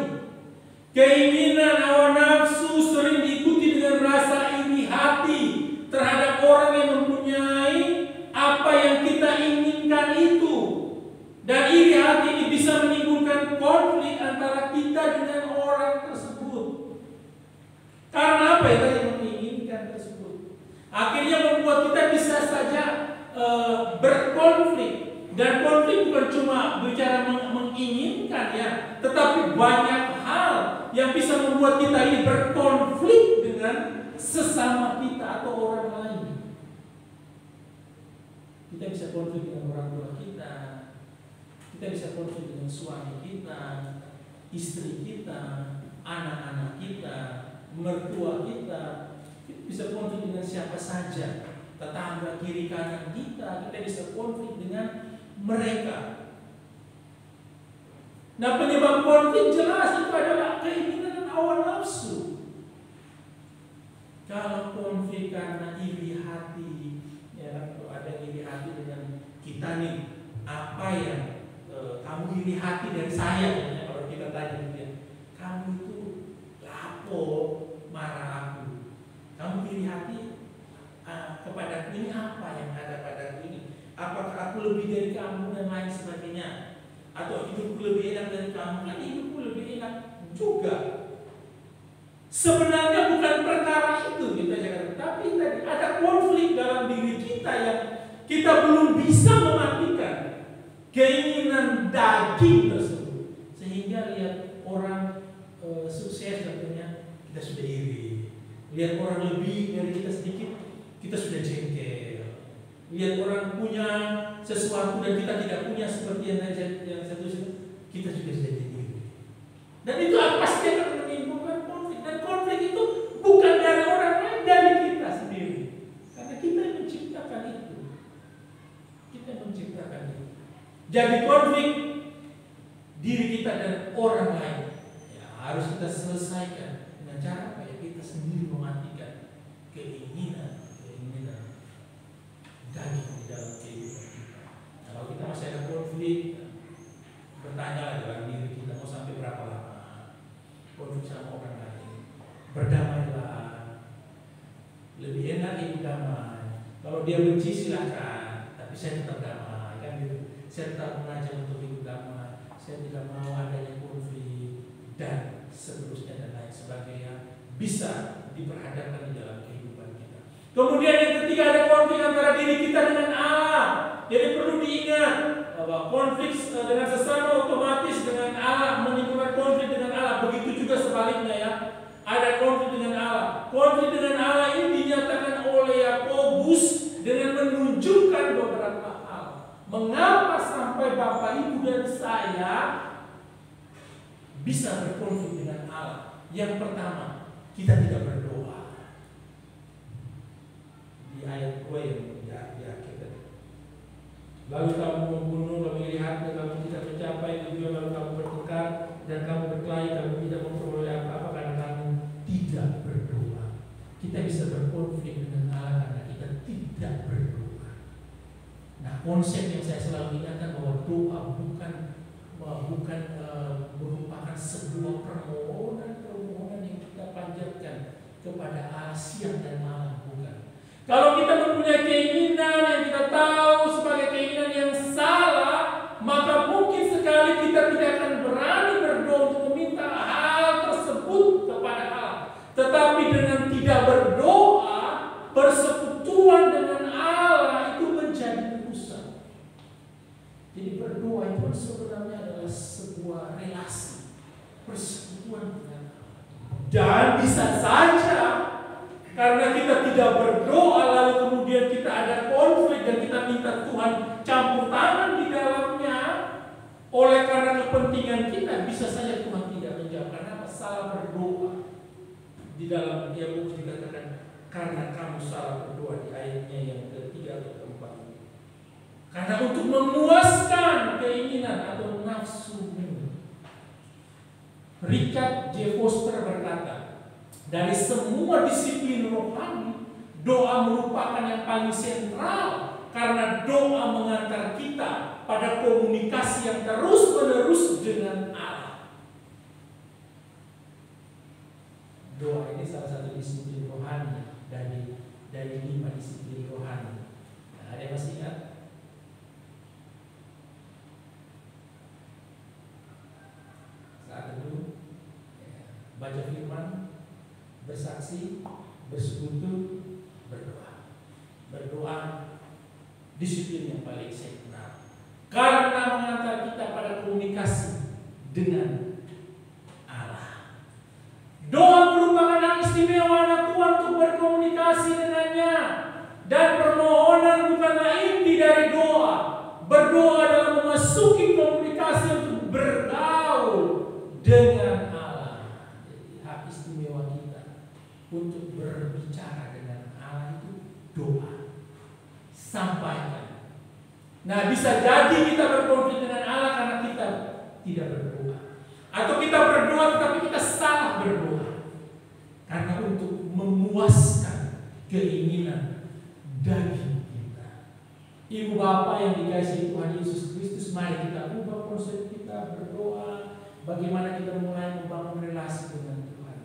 Keinginan hawa nafsu sering diikuti dengan rasa iri hati terhadap orang yang mempunyai apa yang kita inginkan itu. Dan iri hati ini bisa menimbulkan konflik antara kita dengan orang tersebut. Karena apa yang tadi menginginkan tersebut, akhirnya membuat kita bisa saja berkonflik. Dan konflik bukan cuma bicara menginginkan ya, tetapi banyak hal yang bisa membuat kita ini berkonflik dengan sesama kita atau orang lain. Kita bisa konflik dengan orang tua kita, kita bisa konflik dengan suami kita, istri kita, anak-anak kita, mertua kita. Kita bisa konflik dengan siapa saja, tetangga kiri kanan kita bisa konflik dengan mereka. Nah, penyebab konflik jelas itu adalah keinginan dan hawa nafsu. Kalau konflik karena iri hati, ya, kalau ada iri hati dengan kita nih, apa yang kamu iri hati dari saya, ya, kalau kita tanya dia, kamu itu lapo marah aku, kamu iri hati kepada ini, apa yang ada padaku ini? Apakah aku lebih dari kamu dan lain sebagainya? Atau hidupku lebih enak dari kamu? Kan hidupku lebih enak juga. Sebenarnya bukan perkara itu kita jangan, tapi tadi ada konflik dalam diri kita yang kita belum bisa mematikan keinginan daging tersebut. Sehingga lihat orang sukses contohnya, kita sudah iri. Lihat orang lebih dari kita sedikit, kita sudah jengkel. Lihat orang punya sesuatu dan kita tidak punya seperti yang satu, kita juga sudah jadi. Dan itu pasti akan menimbulkan konflik. Dan konflik itu bukan dari orang lain, dari kita sendiri. Karena kita yang menciptakan itu. Kita yang menciptakan itu. Jadi konflik diri kita dan orang lain, ya, harus kita selesaikan dengan cara apa ya? Kita sendiri mematikan keinginan daging di dalam kehidupan kita. Nah, kalau kita masih ada konflik, bertanyalah dalam diri kita, mau sampai berapa lama konflik sama orang lain. Berdamailah, lebih enak hidup damai. Kalau dia benci silakan, tapi saya tetap damai, kan gitu. Saya tetap mengajak untuk hidup damai. Saya tidak mau adanya konflik dan seterusnya dan lain sebagainya bisa diperhadapkan di dalam kehidupan kita. Kemudian yang ketiga, ada konflik antara diri kita dengan Allah. Jadi perlu diingat bahwa konflik dengan sesama otomatis dengan Allah menimbulkan konflik dengan Allah. Begitu juga sebaliknya ya. Ada konflik dengan Allah. Konflik dengan Allah ini dinyatakan oleh Yakobus dengan menunjukkan beberapa hal. Mengapa sampai Bapak Ibu dan saya bisa berkonflik dengan Allah? Yang pertama, kita tidak berdoa. Di ayat 2 yang di akhir tadi. Lalu kamu membunuh, kamu iri hati, kamu tidak mencapai tujuan, lalu kamu bertengkar dan kamu berkelahi, kamu tidak memperoleh apa-apa karena kamu tidak berdoa. Kita bisa berkonflik dengan Allah karena kita tidak berdoa. Nah, konsep yang saya selalu ingatkan bahwa doa bukan merupakan sebuah permohonan yang kita panjatkan kepada Allah siang dan malam, bukan. Kalau kita mempunyai keinginan yang kita tahu sebagai keinginan yang salah, maka mungkin sekali kita tidak akan berani berdoa untuk meminta hal tersebut kepada Allah. Tetapi dengan tidak berdoa, persekutuan dengan Allah itu menjadi rusak. Jadi berdoa itu sebenarnya adalah sebuah relasi persekutuan dengan Allah. Dan bisa saja karena kita tidak berdoa lalu kemudian kita ada konflik dan kita minta Tuhan campur tangan di dalamnya, oleh karena kepentingan kita bisa saja Tuhan tidak menjawab. Karena salah berdoa. Di dalam Yakobus dikatakan karena kamu salah berdoa di ayatnya yang ketiga atau keempat. Karena untuk memuaskan keinginan atau nafsumu. Richard J. Foster berkata, dari semua disiplin rohani, doa merupakan yang paling sentral karena doa mengantar kita pada komunikasi yang terus-menerus dengan Allah. Doa ini salah satu disiplin rohani dari 5 disiplin rohani. Nah, ada yang masih ingat? Saat itu baca firman, bersaksi, bersekutu, berdoa. Berdoa disiplin yang paling sentral karena mengantar kita pada komunikasi dengan doa merupakan hak istimewa anak Tuhan untuk berkomunikasi dengannya. Dan permohonan bukanlah inti dari doa. Berdoa dalam memasuki komunikasi untuk bergaul dengan Allah. Jadi hak istimewa kita untuk berbicara dengan Allah itu doa. Sampaikan. Nah, bisa jadi kita berkonflik dengan Allah karena kita tidak berdoa. Atau kita berdoa tetapi kita salah berdoa. Karena untuk memuaskan keinginan daging kita. Ibu bapak yang dikasihi Tuhan Yesus Kristus, mari kita ubah konsep kita berdoa. Bagaimana kita mulai membangun relasi dengan Tuhan,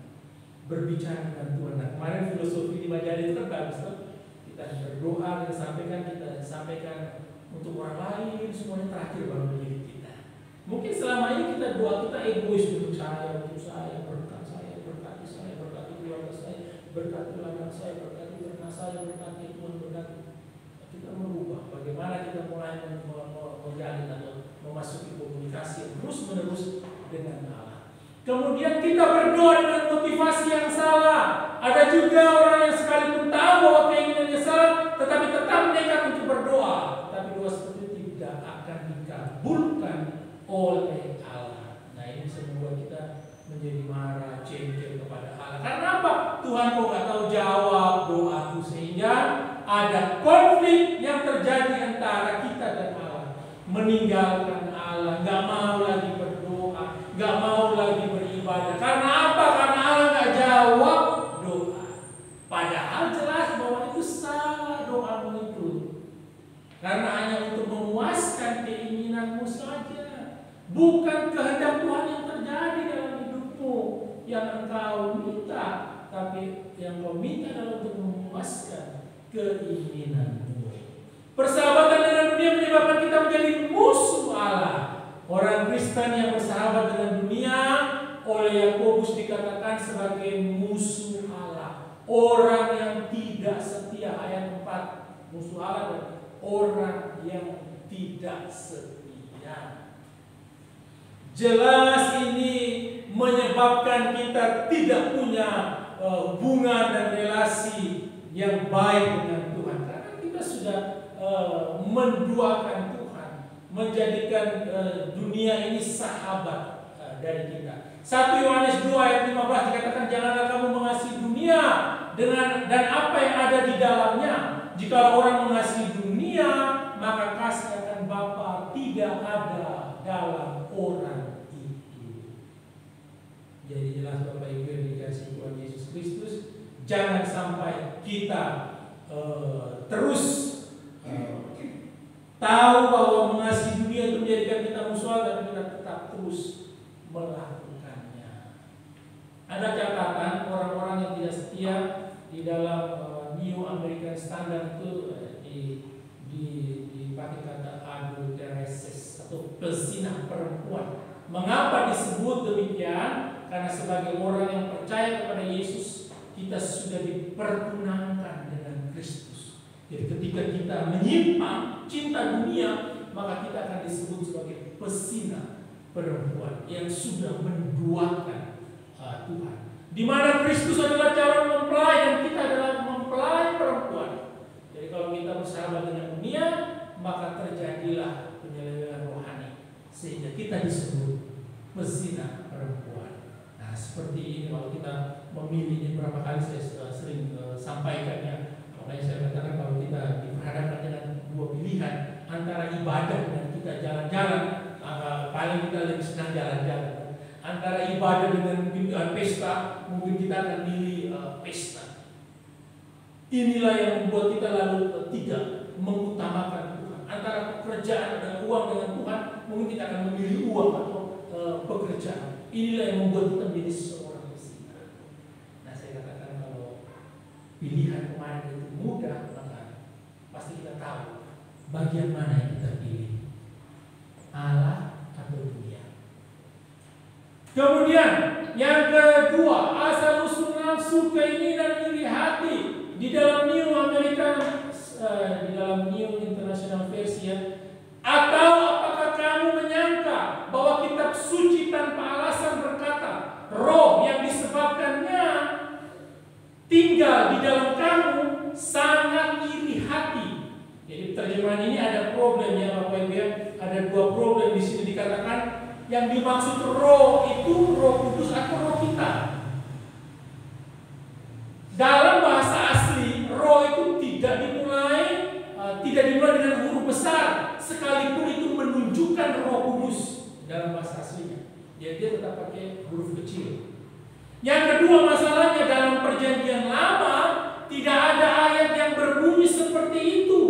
berbicara dengan Tuhan. Nah, kemarin filosofi di majalah itu kan bagus tuh. Kita berdoa, kita sampaikan untuk orang lain, semuanya terakhir baru diri kita. Mungkin selama ini kita doa kita egois untuk saya, berkat saya, berkati saya, berkati keluarga saya, berkati ladang saya, berkati ternak saya, berkati Tuhan, berkati. Kita merubah bagaimana kita mulai menjalin atau memasuki komunikasi yang terus-menerus dengan Allah. Kemudian kita berdoa dengan motivasi yang salah. Ada juga orang yang sekalipun tahu bahwa keinginannya salah, tetapi tetap nekat untuk berdoa. Tapi doa seperti itu tidak akan dikabulkan oleh Allah. Nah, ini bisa membuat kita menjadi marah, cengkel kepada Allah. Karena apa? Tuhan kok gak tahu jawab doaku, sehingga ada konflik yang terjadi antara kita dan Allah. Meninggalkan Allah, gak mau lagi berdoa, gak mau lagi beribadah. Karena apa? Karena Allah gak jawab doa. Padahal jelas bahwa itu salah doamu itu. Karena hanya untuk memuaskan keinginanmu saja. Bukan kehendak Tuhan yang terjadi dalam hidupmu yang engkau minta, tapi yang kau minta adalah untuk memuaskan keinginanmu. Persahabatan dengan dunia menyebabkan kita menjadi musuh Allah. Orang Kristen yang bersahabat dengan dunia oleh Yakobus dikatakan sebagai musuh Allah. Orang yang tidak setia, ayat 4. Musuh Allah dan orang yang tidak setia. Jelas ini menyebabkan kita tidak punya hubungan dan relasi yang baik dengan Tuhan. Karena kita sudah menduakan Tuhan, menjadikan dunia ini sahabat dari kita. 1 Yohanes 2 ayat 15 dikatakan, janganlah kamu mengasihi dunia dan apa yang ada di dalamnya. Jika orang mengasihi dunia, maka kasih akan Bapa tidak ada dalam orang itu. Jadi jelas Bapak Ibu yang dikasihi Tuhan Yesus Kristus, jangan sampai kita terus tahu bahwa mengasihi dunia itu menjadikan kita musuh, dan kita tetap terus melakukannya. Ada catatan orang-orang yang tidak setia di dalam New American Standard itu dipakai kata adulteresses atau pezinah perempuan. Mengapa disebut demikian? Karena sebagai orang yang percaya kepada Yesus, kita sudah dipertunangkan dengan Kristus. Jika kita menyimpang cinta dunia, maka kita akan disebut sebagai pesina perempuan yang sudah menduakan Tuhan. Di mana Kristus adalah calon mempelai dan kita adalah mempelai perempuan. Jadi kalau kita bersahabat dengan dunia, maka terjadilah penyelewengan rohani sehingga kita disebut pesina perempuan. Nah, seperti ini kalau kita memilih, ini berapa kali saya sering sampaikannya. Makanya saya katakan kalau kita diperhadapkan dengan dua pilihan antara ibadah dan kita jalan-jalan, paling kita lebih senang jalan-jalan. Antara ibadah dengan pesta, mungkin kita akan pilih pesta. Inilah yang membuat kita lalu tidak mengutamakan Tuhan. Antara pekerjaan dan uang dengan Tuhan, mungkin kita akan memilih uang atau pekerjaan. Inilah yang membuat kita menjadi seorang pesina. Nah, saya katakan kalau pilihan kemarin itu mudah, maka pasti kita tahu bagian mana yang kita pilih, Allah atau dunia. Kemudian yang kedua, asal usul nafsu, keinginan, iri hati. Di dalam New American, di dalam New International Version, atau apakah kamu menyangka bahwa kitab suci tanpa alasan berkata, roh yang disebabkannya tinggal di dalam kamu sangat iri hati. Jadi terjemahan ini ada problem ya Bapak Ibu ya. Ada dua problem di sini dikatakan. Yang dimaksud roh itu Roh Kudus atau roh kita. Dalam bahasa asli, roh itu tidak dimulai dengan huruf besar, sekalipun itu menunjukkan Roh Kudus dalam bahasa aslinya. Jadi dia tetap pakai huruf kecil. Yang kedua masalahnya, dalam Perjanjian Lama tidak ada ayat yang berbunyi seperti itu.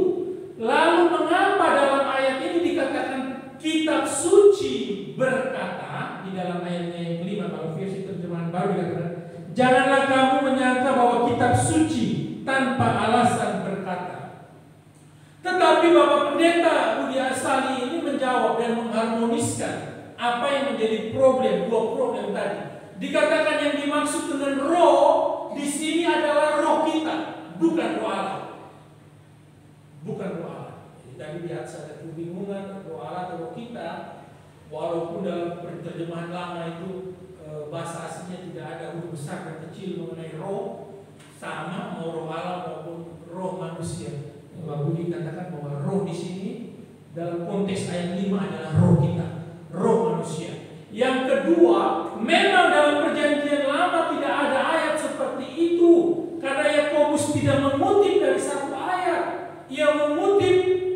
Lalu mengapa dalam ayat ini dikatakan kitab suci berkata, di dalam ayatnya yang kelima, kalau versi terjemahan baru dikatakan, janganlah kamu menyangka bahwa kitab suci tanpa alasan berkata. Tetapi Bapak Pendeta Budi Asali ini menjawab dan mengharmoniskan apa yang menjadi problem, dua problem tadi. Dikatakan yang dimaksud dengan roh di sini adalah roh kita, bukan roh Allah. Bukan roh Allah. Jadi tadi lihat ada kebingungan roh Allah atau roh kita. Walaupun dalam terjemahan lama itu bahasa aslinya tidak ada huruf besar dan kecil mengenai roh, sama mau roh Allah maupun roh manusia. Pak Budi katakan bahwa roh di sini dalam konteks ayat 5 adalah roh kita, roh manusia. Yang kedua, memang dalam Perjanjian Lama tidak ada ayat seperti itu, karena Yakobus tidak mengutip dari satu ayat. Ia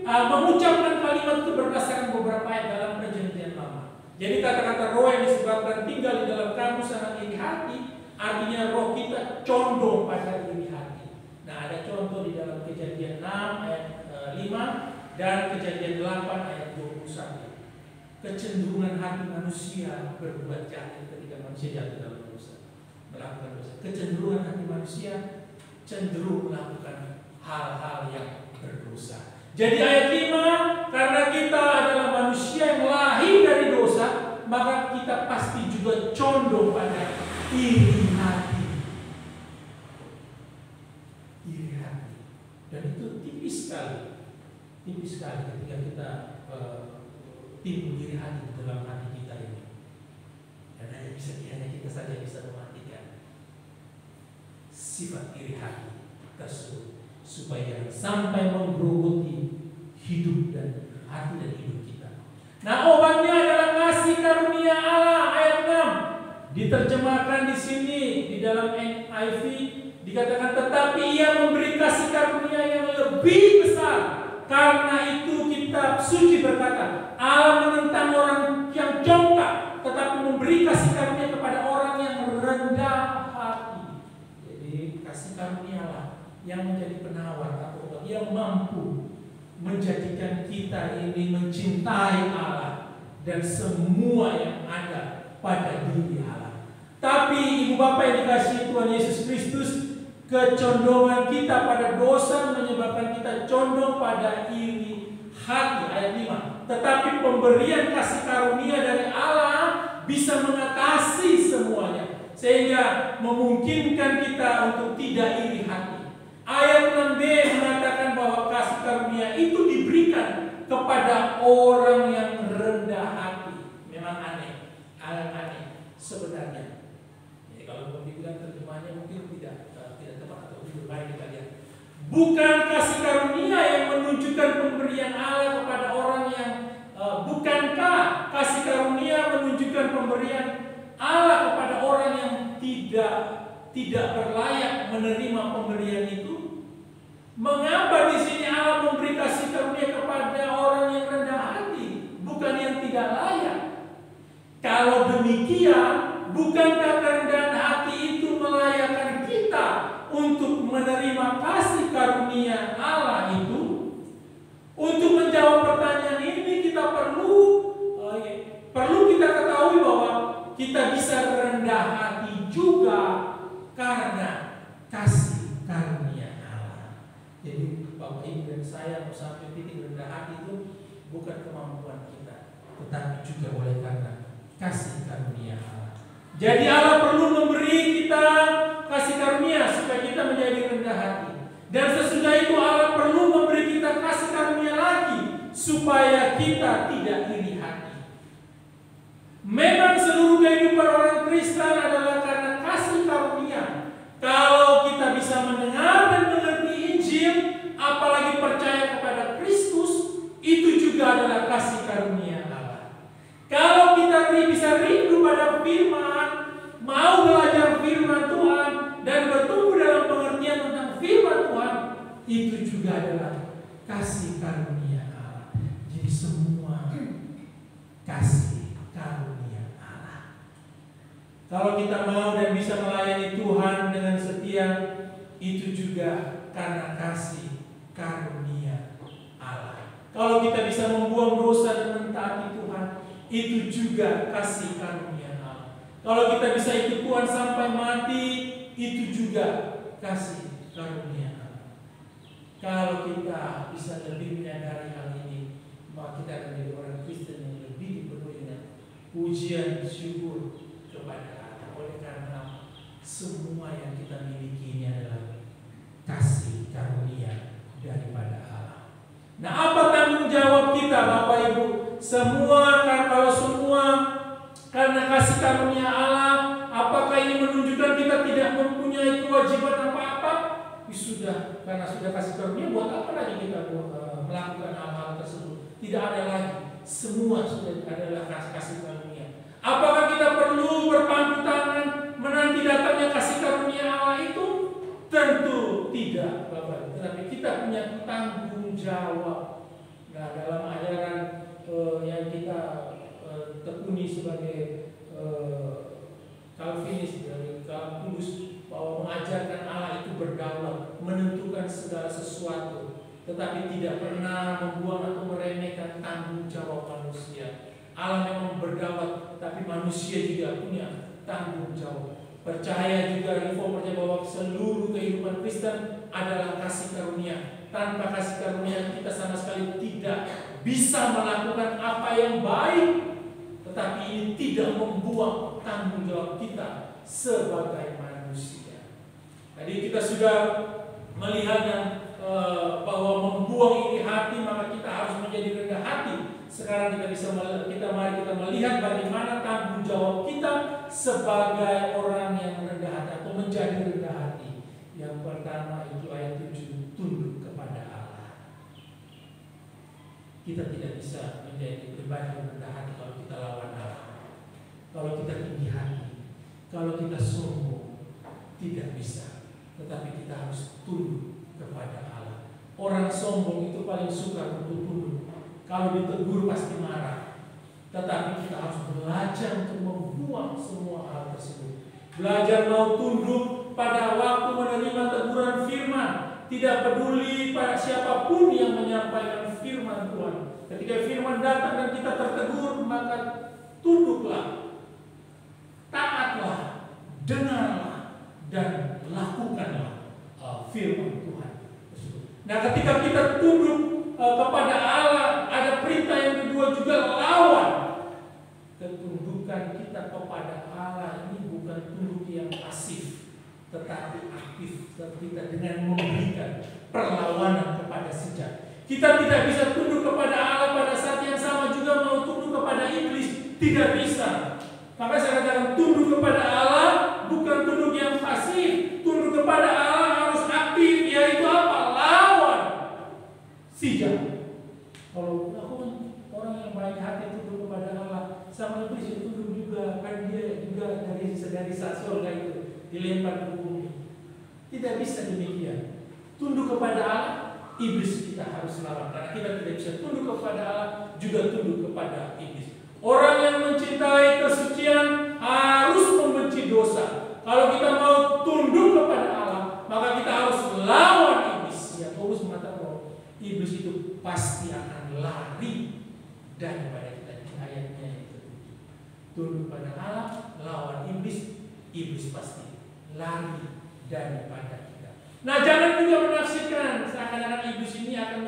mengucapkan kalimat itu berdasarkan beberapa ayat dalam Perjanjian Lama. Jadi kata-kata roh yang disebabkan tinggal di dalam kamu sangat iri hati, artinya roh kita condong pada iri hati. Nah, ada contoh di dalam Kejadian 6 ayat 5 dan Kejadian 8 ayat 21. Kecenderungan hati manusia berbuat jahat ketika manusia jatuh dalam dosa, melakukan dosa. Kecenderungan hati manusia cenderung melakukan hal-hal yang berdosa. Jadi ayat 5, karena kita adalah manusia yang lahir dari dosa, maka kita pasti juga condong pada iri hati. Iri hati. Dan itu tipis sekali ketika kita timbul iri hati di dalam hati kita ini. Dan hanya kita saja bisa mematikan sifat iri hati tersebut, supaya sampai menggerogoti hidup dan hati dan hidup kita. Nah, obatnya adalah kasih karunia Allah. Ayat 6 diterjemahkan di sini di dalam NIV dikatakan, tetapi Ia memberi kasih karunia yang lebih besar. Karena itu kitab suci berkata, Allah menentang orang yang jongkak, tetapi memberi kasih karunia kepada orang yang rendah hati. Jadi kasih karunia lah yang menjadi penawar atau yang mampu menjadikan kita ini mencintai Allah dan semua yang ada pada diri Allah. Tapi Ibu Bapak yang dikasihi Tuhan Yesus Kristus, kecondongan kita pada dosa menyebabkan kita condong pada iri hati. Ayat 5. Tetapi pemberian kasih karunia dari Allah bisa mengatasi semuanya, sehingga memungkinkan kita untuk tidak iri hati. Ayat 6b mengatakan bahwa kasih bukan kasih karunia yang menunjukkan pemberian Allah kepada orang yang bukankah kasih karunia menunjukkan pemberian Allah kepada orang yang tidak berlayak menerima pemberian itu? Mengapa di sini Allah memberi kasih karunia kepada orang yang rendah hati, bukan yang tidak layak? Kalau demikian, bukankah kerendahan hati itu melayakkan kita untuk menerima kasih karunia Allah itu? Untuk menjawab pertanyaan ini kita perlu kita ketahui bahwa kita bisa rendah hati juga karena kasih karunia Allah. Jadi Bapak Ibu dan saya mau sampai titik rendah hati itu bukan kemampuan kita, tetapi juga oleh karena kasih karunia Allah. Jadi Allah perlu memberi kita kasih karunia supaya kita menjadi rendah hati. Dan sesudah itu Allah perlu memberi kita kasih karunia lagi supaya kita tidak iri hati. Memang seluruh kehidupan orang Kristen adalah karena kasih karunia. Kalau kita bisa mendengar dan mengerti Injil, apalagi percaya kepada Kristus, itu juga adalah kasih karunia Allah. Kalau kita bisa rindu pada firman, mau belajar firman Tuhan, dan bertumbuh dalam pengertian tentang firman Tuhan, itu juga adalah kasih karunia Allah. Jadi semua kasih karunia Allah. Kalau kita mau dan bisa melayani Tuhan dengan setia, itu juga karena kasih karunia Allah. Kalau kita bisa membuang dosa dan mentaati Tuhan, itu juga kasih karunia Allah. Kalau kita bisa ikut Tuhan sampai mati, itu juga kasih karunia Allah. Kalau kita bisa lebih menyadari hal ini, maka kita akan menjadi orang Kristen yang lebih dipenuhi dengan pujian syukur kepada Allah. Oleh karena semua yang kita miliki ini adalah kasih karunia daripada Allah. Nah, apa tanggung jawab kita, Bapak Ibu? Kalau semua karena kasih karunia Allah, apakah ini menunjukkan kita tidak mempunyai kewajiban apa-apa? Sudah, karena sudah kasih karunia, buat apa lagi kita melakukan hal-hal tersebut? Tidak ada lagi. Semua sudah adalah kasih karunia. Apakah kita perlu berpangku tangan menanti datangnya kasih karunia Allah itu? Tentu tidak, Bapak. Tetapi kita punya tanggung jawab. Nah, dalam ajaran yang kita tekuni sebagai Calvinis dari Kudus, bahwa mengajarkan Allah itu berdaulat, menentukan segala sesuatu, tetapi tidak pernah membuang atau meremehkan tanggung jawab manusia. Allah memang berdaulat, tapi manusia juga punya tanggung jawab. Percaya juga, Reform percaya bahwa seluruh kehidupan Kristen adalah kasih karunia. Tanpa kasih karunia kita sama sekali tidak bisa melakukan apa yang baik, tetapi ini tidak membuang tanggung jawab kita sebagai manusia. Tadi kita sudah melihat bahwa membuang iri hati, maka kita harus menjadi rendah hati. Sekarang mari kita melihat bagaimana tanggung jawab kita sebagai orang yang rendah hati atau menjadi rendah hati. Yang pertama itu ayat 7, tunduk kepada Allah. Kita tidak bisa menjadi pribadi rendah hati kalau kita lawan Allah. Kalau kita tinggi hati, kalau kita sombong, tidak bisa. Tetapi kita harus tunduk kepada Allah. Orang sombong itu paling suka untuk tunduk. Kalau ditegur pasti marah. Tetapi kita harus belajar untuk membuang semua hal tersebut. Belajar mau tunduk pada waktu menerima teguran firman. Tidak peduli pada siapapun yang menyampaikan firman Tuhan. Ketika firman datang dan kita tertegur, maka tunduklah, taatlah, dengarlah, dan lakukanlah firman Tuhan. Nah, ketika kita tunduk kepada Allah, ada perintah yang kedua juga, lawan. Ketundukan kita kepada Allah ini bukan tunduk yang pasif, tetapi aktif. Kita dengan memberikan perlawanan kepada sejak. Kita tidak bisa tunduk kepada Allah pada saat yang sama juga mau tunduk kepada iblis. Tidak bisa. Maka saya katakan tunduk kepada Allah bukan tunduk yang pasif. Tunduk kepada Allah harus aktif, yaitu apa? si jahat. Kalau aku orang yang baik hati tunduk kepada Allah, sama iblis itu tunduk juga, kan dia juga dari saat surga itu dilempar ke bumi. Tidak bisa demikian. Tunduk kepada Allah, iblis kita harus lawan, karena kita tidak bisa tunduk kepada Allah juga tunduk kepada iblis. Orang yang mencintai kesucian harus membenci dosa. Kalau kita mau tunduk kepada Allah, maka kita harus lawan iblis. Ya, Paulus mengatakan bahwa iblis itu pasti akan lari daripada kita di ayatnya itu. Tunduk pada Allah, lawan iblis, iblis pasti lari daripada kita. Nah, jangan juga menafsirkan seakan-akan iblis ini akan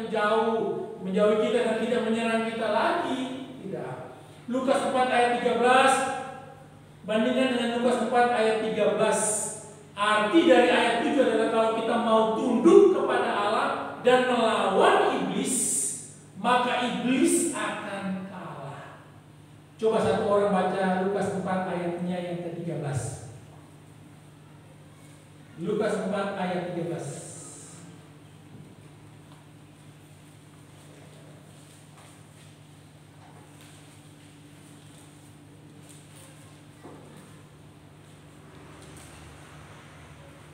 menjauhi kita dan tidak menyerang kita lagi. Tidak. Lukas 4 ayat 13 bandingkan dengan Lukas 4 ayat 13. Arti dari ayat 7 adalah kalau kita mau tunduk kepada Allah dan melawan iblis, maka iblis akan kalah. Coba satu orang baca Lukas 4 ayatnya yang ke-13. Lukas 4 ayat 13.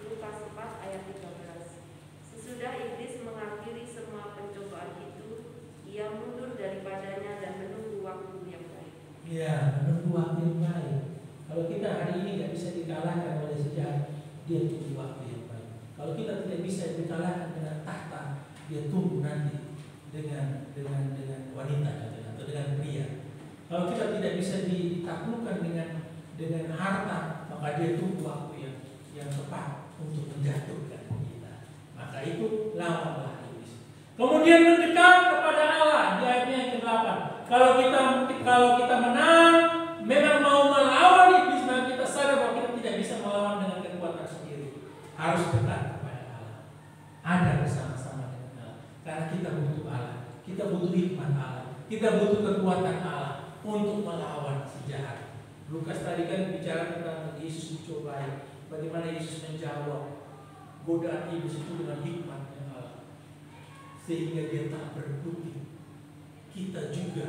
Lukas 4 ayat 13. Sesudah iblis mengakhiri semua pencobaan itu, ia mundur daripadanya dan menunggu waktu yang baik. Ya, menunggu waktu yang baik. Kalau kita hari ini nggak bisa dikalahkan oleh sejahat, dia tunggu waktu yang baik. Kalau kita tidak bisa dikalahkan dengan tahta, dia tunggu nanti dengan wanita atau dengan pria. Kalau kita tidak bisa ditaklukkan dengan harta, maka dia tunggu waktu yang tepat untuk menjatuhkan kita. Maka itu lawanlah iblis. Kemudian mendekat kepada Allah di ayatnya yang ke-8. Kalau kita menang, memang mau melawan iblis, maka kita sadar bahwa kita tidak bisa melawan dengan kekuatan sendiri. Harus dekat kepada Allah. Ada bersama-sama dengan Allah. Karena kita butuh Allah. Kita butuh hikmat Allah. Kita butuh kekuatan Allah untuk melawan si jahat. Lukas tadi kan bicara tentang Yesus dicobai. Bagaimana Yesus menjawab godaan iblis itu dengan hikmatnya Allah, sehingga dia tak berkutik. Kita juga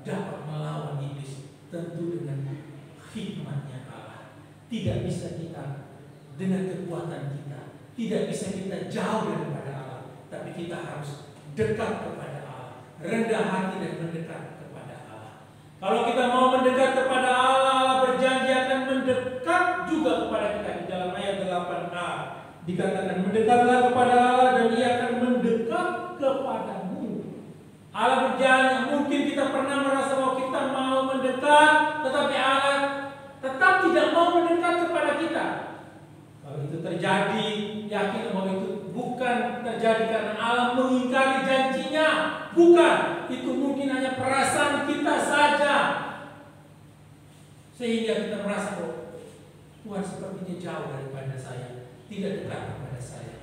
dapat melawan iblis tentu dengan hikmatnya Allah. Tidak bisa kita dengan kekuatan kita, tidak bisa kita jauh daripada Allah, tapi kita harus dekat kepada Allah, rendah hati dan mendekat kepada Allah. Kalau kita mau mendekat kepada Allah, Allah berjanji akan mendekat juga kepada kita. Di dalam ayat 8a dikatakan, mendekatlah kepada Allah dan Ia akan mendekat kepadamu. Allah berjanji. Mungkin kita pernah merasa bahwa kita mau mendekat, tetapi Allah tetap tidak mau mendekat kepada kita. Kalau itu terjadi, yakin bahwa itu bukan terjadi karena Allah mengingkari janjinya. Bukan, itu mungkin hanya perasaan kita saja, sehingga kita merasa bahwa Tuhan sepertinya jauh daripada saya, tidak dekat kepada saya.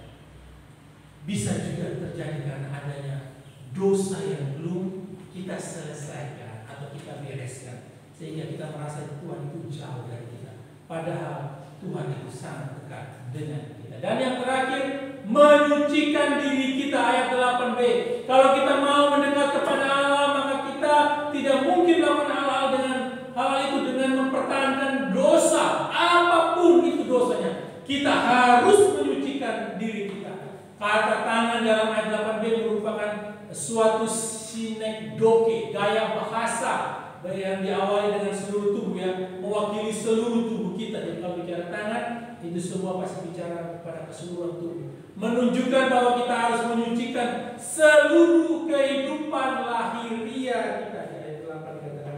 Bisa juga terjadi karena adanya dosa yang belum kita selesaikan atau kita bereskan, sehingga kita merasa Tuhan itu jauh dari kita. Padahal Tuhan itu sangat dekat dengan kita. Dan yang terakhir, menyucikan diri kita, ayat 8b. Kalau kita mau mendekat kepada Allah, maka kita tidak mungkin melakukan hal itu dengan mempertahankan dosa, apapun itu dosanya. Kita harus menyucikan diri kita. Kata tangan dalam ayat 8b merupakan suatu sinekdoke, gaya bahasa yang diawali dengan seluruh tubuh, ya, mewakili seluruh tubuh kita. Jadi kalau bicara tangan, itu semua pasti bicara kepada keseluruhan tubuh, menunjukkan bahwa kita harus menyucikan seluruh kehidupan lahiria kita. Di ayat 8 dikatakan,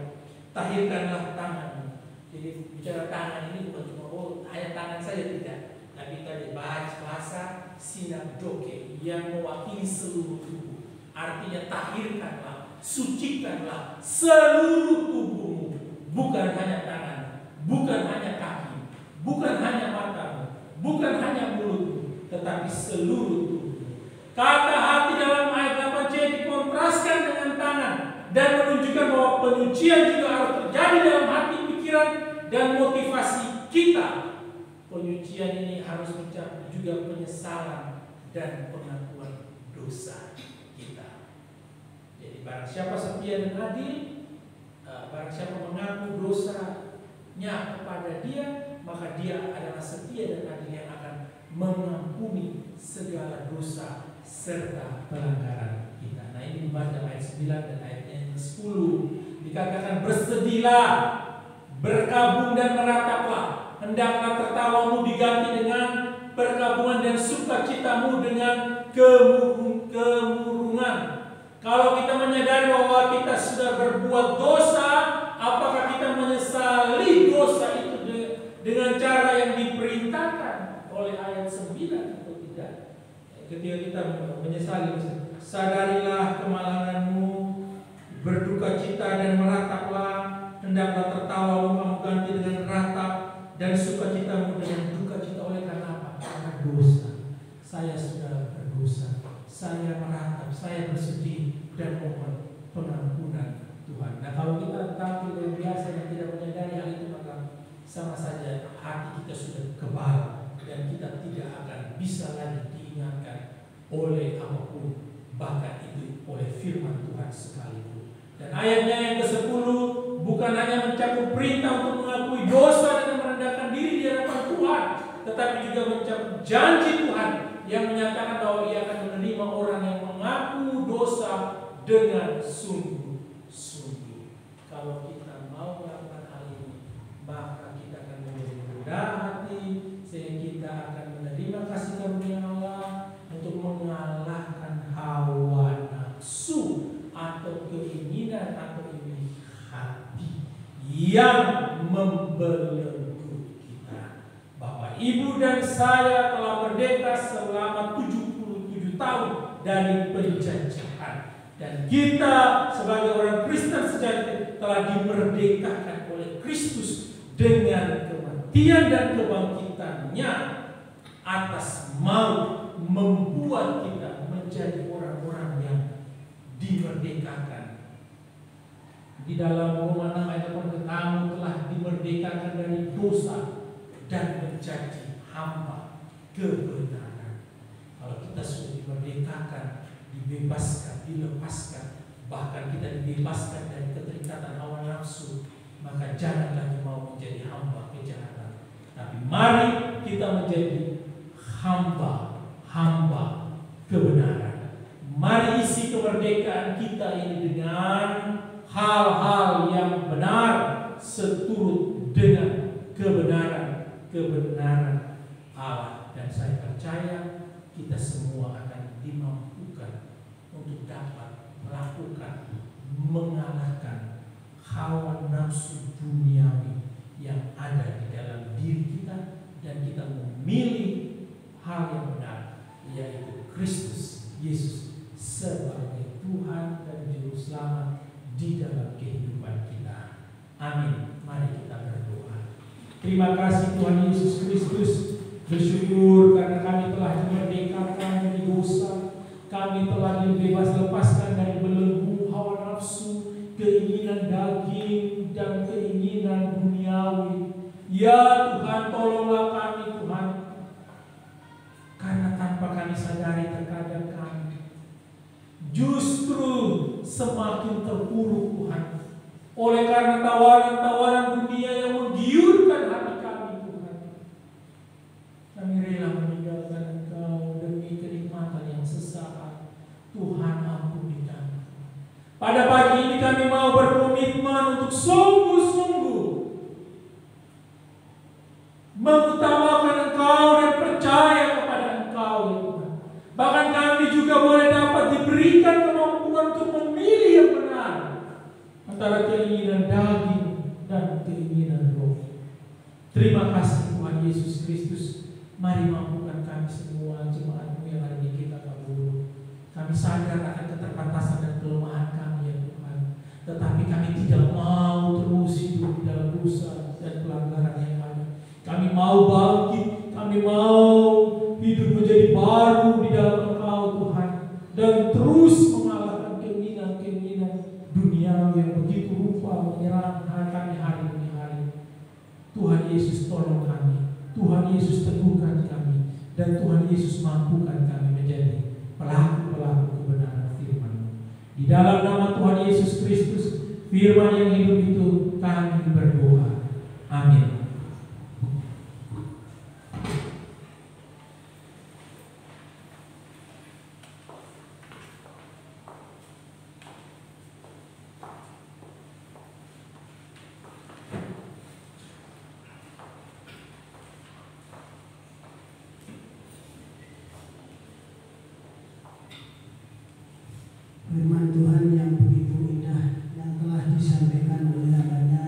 tahirkanlah tanganmu. Jadi bicara tangan ini bukan cuma ayat tangan saja, tidak, tapi tadi bahasa sinekdoke yang mewakili seluruh tubuh. Artinya tahirkanlah, sucikanlah seluruh tubuhmu, bukan hanya tangan, bukan hanya kaki, bukan hanya matamu, bukan hanya mulutmu, tetapi seluruh tubuhmu. Kata hati dalam ayat 8c dikontraskan dengan tangan dan menunjukkan bahwa penyucian juga harus terjadi dalam hati, pikiran, dan motivasi kita. Penyucian ini harus mencakup juga penyesalan dan pengakuan dosa kita. barang siapa setia dan adil, barang siapa mengaku dosanya kepada dia, maka dia adalah setia dan adil yang akan mengampuni segala dosa serta pelanggaran kita. Nah, ini dibaca ayat 9 dan ayat 10. Dikatakan, bersedihlah, berkabung dan merataplah, hendaklah tertawamu diganti dengan perkabungan dan sukacitamu dengan kemurungan. Kalau kita menyadari bahwa kita sudah berbuat dosa, apakah kita menyesali dosa itu dengan cara yang diperintahkan oleh ayat 9 atau tidak? Ketika kita menyesali, sadarilah kemalanganmu, berduka cita dan merataplah, hendaklah tertawa kamu ganti dengan ratap dan sukacitamu dengan duka cita. Oleh karena apa? Karena dosa. Saya sudah berdosa, saya meratap, saya bersedih dan mohon pengampunan Tuhan. Nah, kalau kita tampil yang biasa dan tidak menyadari hal itu, maka sama saja hati kita sudah kebal dan kita tidak akan bisa lagi diingatkan oleh apapun, bahkan itu oleh firman Tuhan sekalipun. Dan ayatnya yang ke-10 bukan hanya mencakup perintah untuk mengakui dosa dan merendahkan diri di hadapan Tuhan, tetapi juga mencakup janji Tuhan yang menyatakan bahwa Ia akan menerima orang yang mengaku dosa dengan sungguh-sungguh. Kalau kita mau melakukan hal ini, maka kita akan menjadi rendah hati, sehingga kita akan menerima kasih karunia Allah untuk mengalahkan hawa nafsu atau keinginan atau iri hati yang membelenggu kita. Bapak, Ibu dan saya telah merdeka selama 77 tahun dari penjajahan, dan kita sebagai orang Kristen sejati telah dimerdekakan oleh Kristus dengan kematian dan kebangkitannya atas maut, membuat kita menjadi orang-orang yang dimerdekakan. Di dalam Roma 6 ayat 8, kamu telah dimerdekakan dari dosa dan menjadi hamba kebenaran. Kalau kita sudah dimerdekakan, dibebaskan, dilepaskan, bahkan kita dibebaskan dari keterikatan hawa nafsu, maka jangan lagi mau menjadi hamba kejahatan, tapi mari kita menjadi hamba kebenaran. Mari isi kemerdekaan kita ini dengan hal-hal yang benar seturut dengan kebenaran Allah. Dan saya percaya kita semua akan dimampukan untuk dapat melakukan, mengalahkan hawa nafsu duniawi yang ada di dalam diri kita, dan kita memilih hal yang benar, yaitu Kristus Yesus sebagai Tuhan dan Juru Selamat di dalam kehidupan kita. Amin. Mari kita berdoa. Terima kasih Tuhan Yesus Kristus. Bersyukur karena kami telah dimerdekakan dari dosa. Kami telah dibebas lepaskan dari belenggu hawa nafsu, keinginan daging dan keinginan duniawi. Ya Tuhan, tolonglah kami Tuhan, karena tanpa kami sadari terkadang kami justru semakin terpuruk Tuhan, oleh karena tawaran-tawaran dunia yang menggiurkan hati kami Tuhan. Kami rela meninggalkan Engkau demi kenikmatan yang sesaat. Tuhan, ampuni kami. Pada pagi ini kami mau berkomitmen untuk sungguh-sungguh mengutamakan Engkau dan percaya kepada Engkau ya Tuhan. Bahkan kami juga boleh dapat diberikan kemampuan untuk memilih yang benar antara keinginan daging dan keinginan roh. Terima kasih Tuhan Yesus Kristus. Mari mampukan kami semua jemaat-Mu yang ada di kita kabur. Kami sadar akan keterbatasan dan kelemahan kami ya Tuhan, tetapi kami tidak mau terus hidup di dalam dosa dan pelanggaran yang ada. Kami mau bangkit, kami mau hidup menjadi baru di dalam Engkau Tuhan, dan terus mengalahkan keinginan-keinginan dunia yang begitu rupa menyerang kami hari demi hari. Tuhan Yesus, tolong kami. Tuhan Yesus, teguhkan kami, dan Tuhan Yesus mampukan kami menjadi pelaku-pelaku kebenaran firman-Mu. Di Di dalam nama Tuhan Yesus Kristus, firman yang hidup itu, kami berdoa. Amin. Firman Tuhan yang begitu indah yang telah disampaikan oleh hamba-Nya,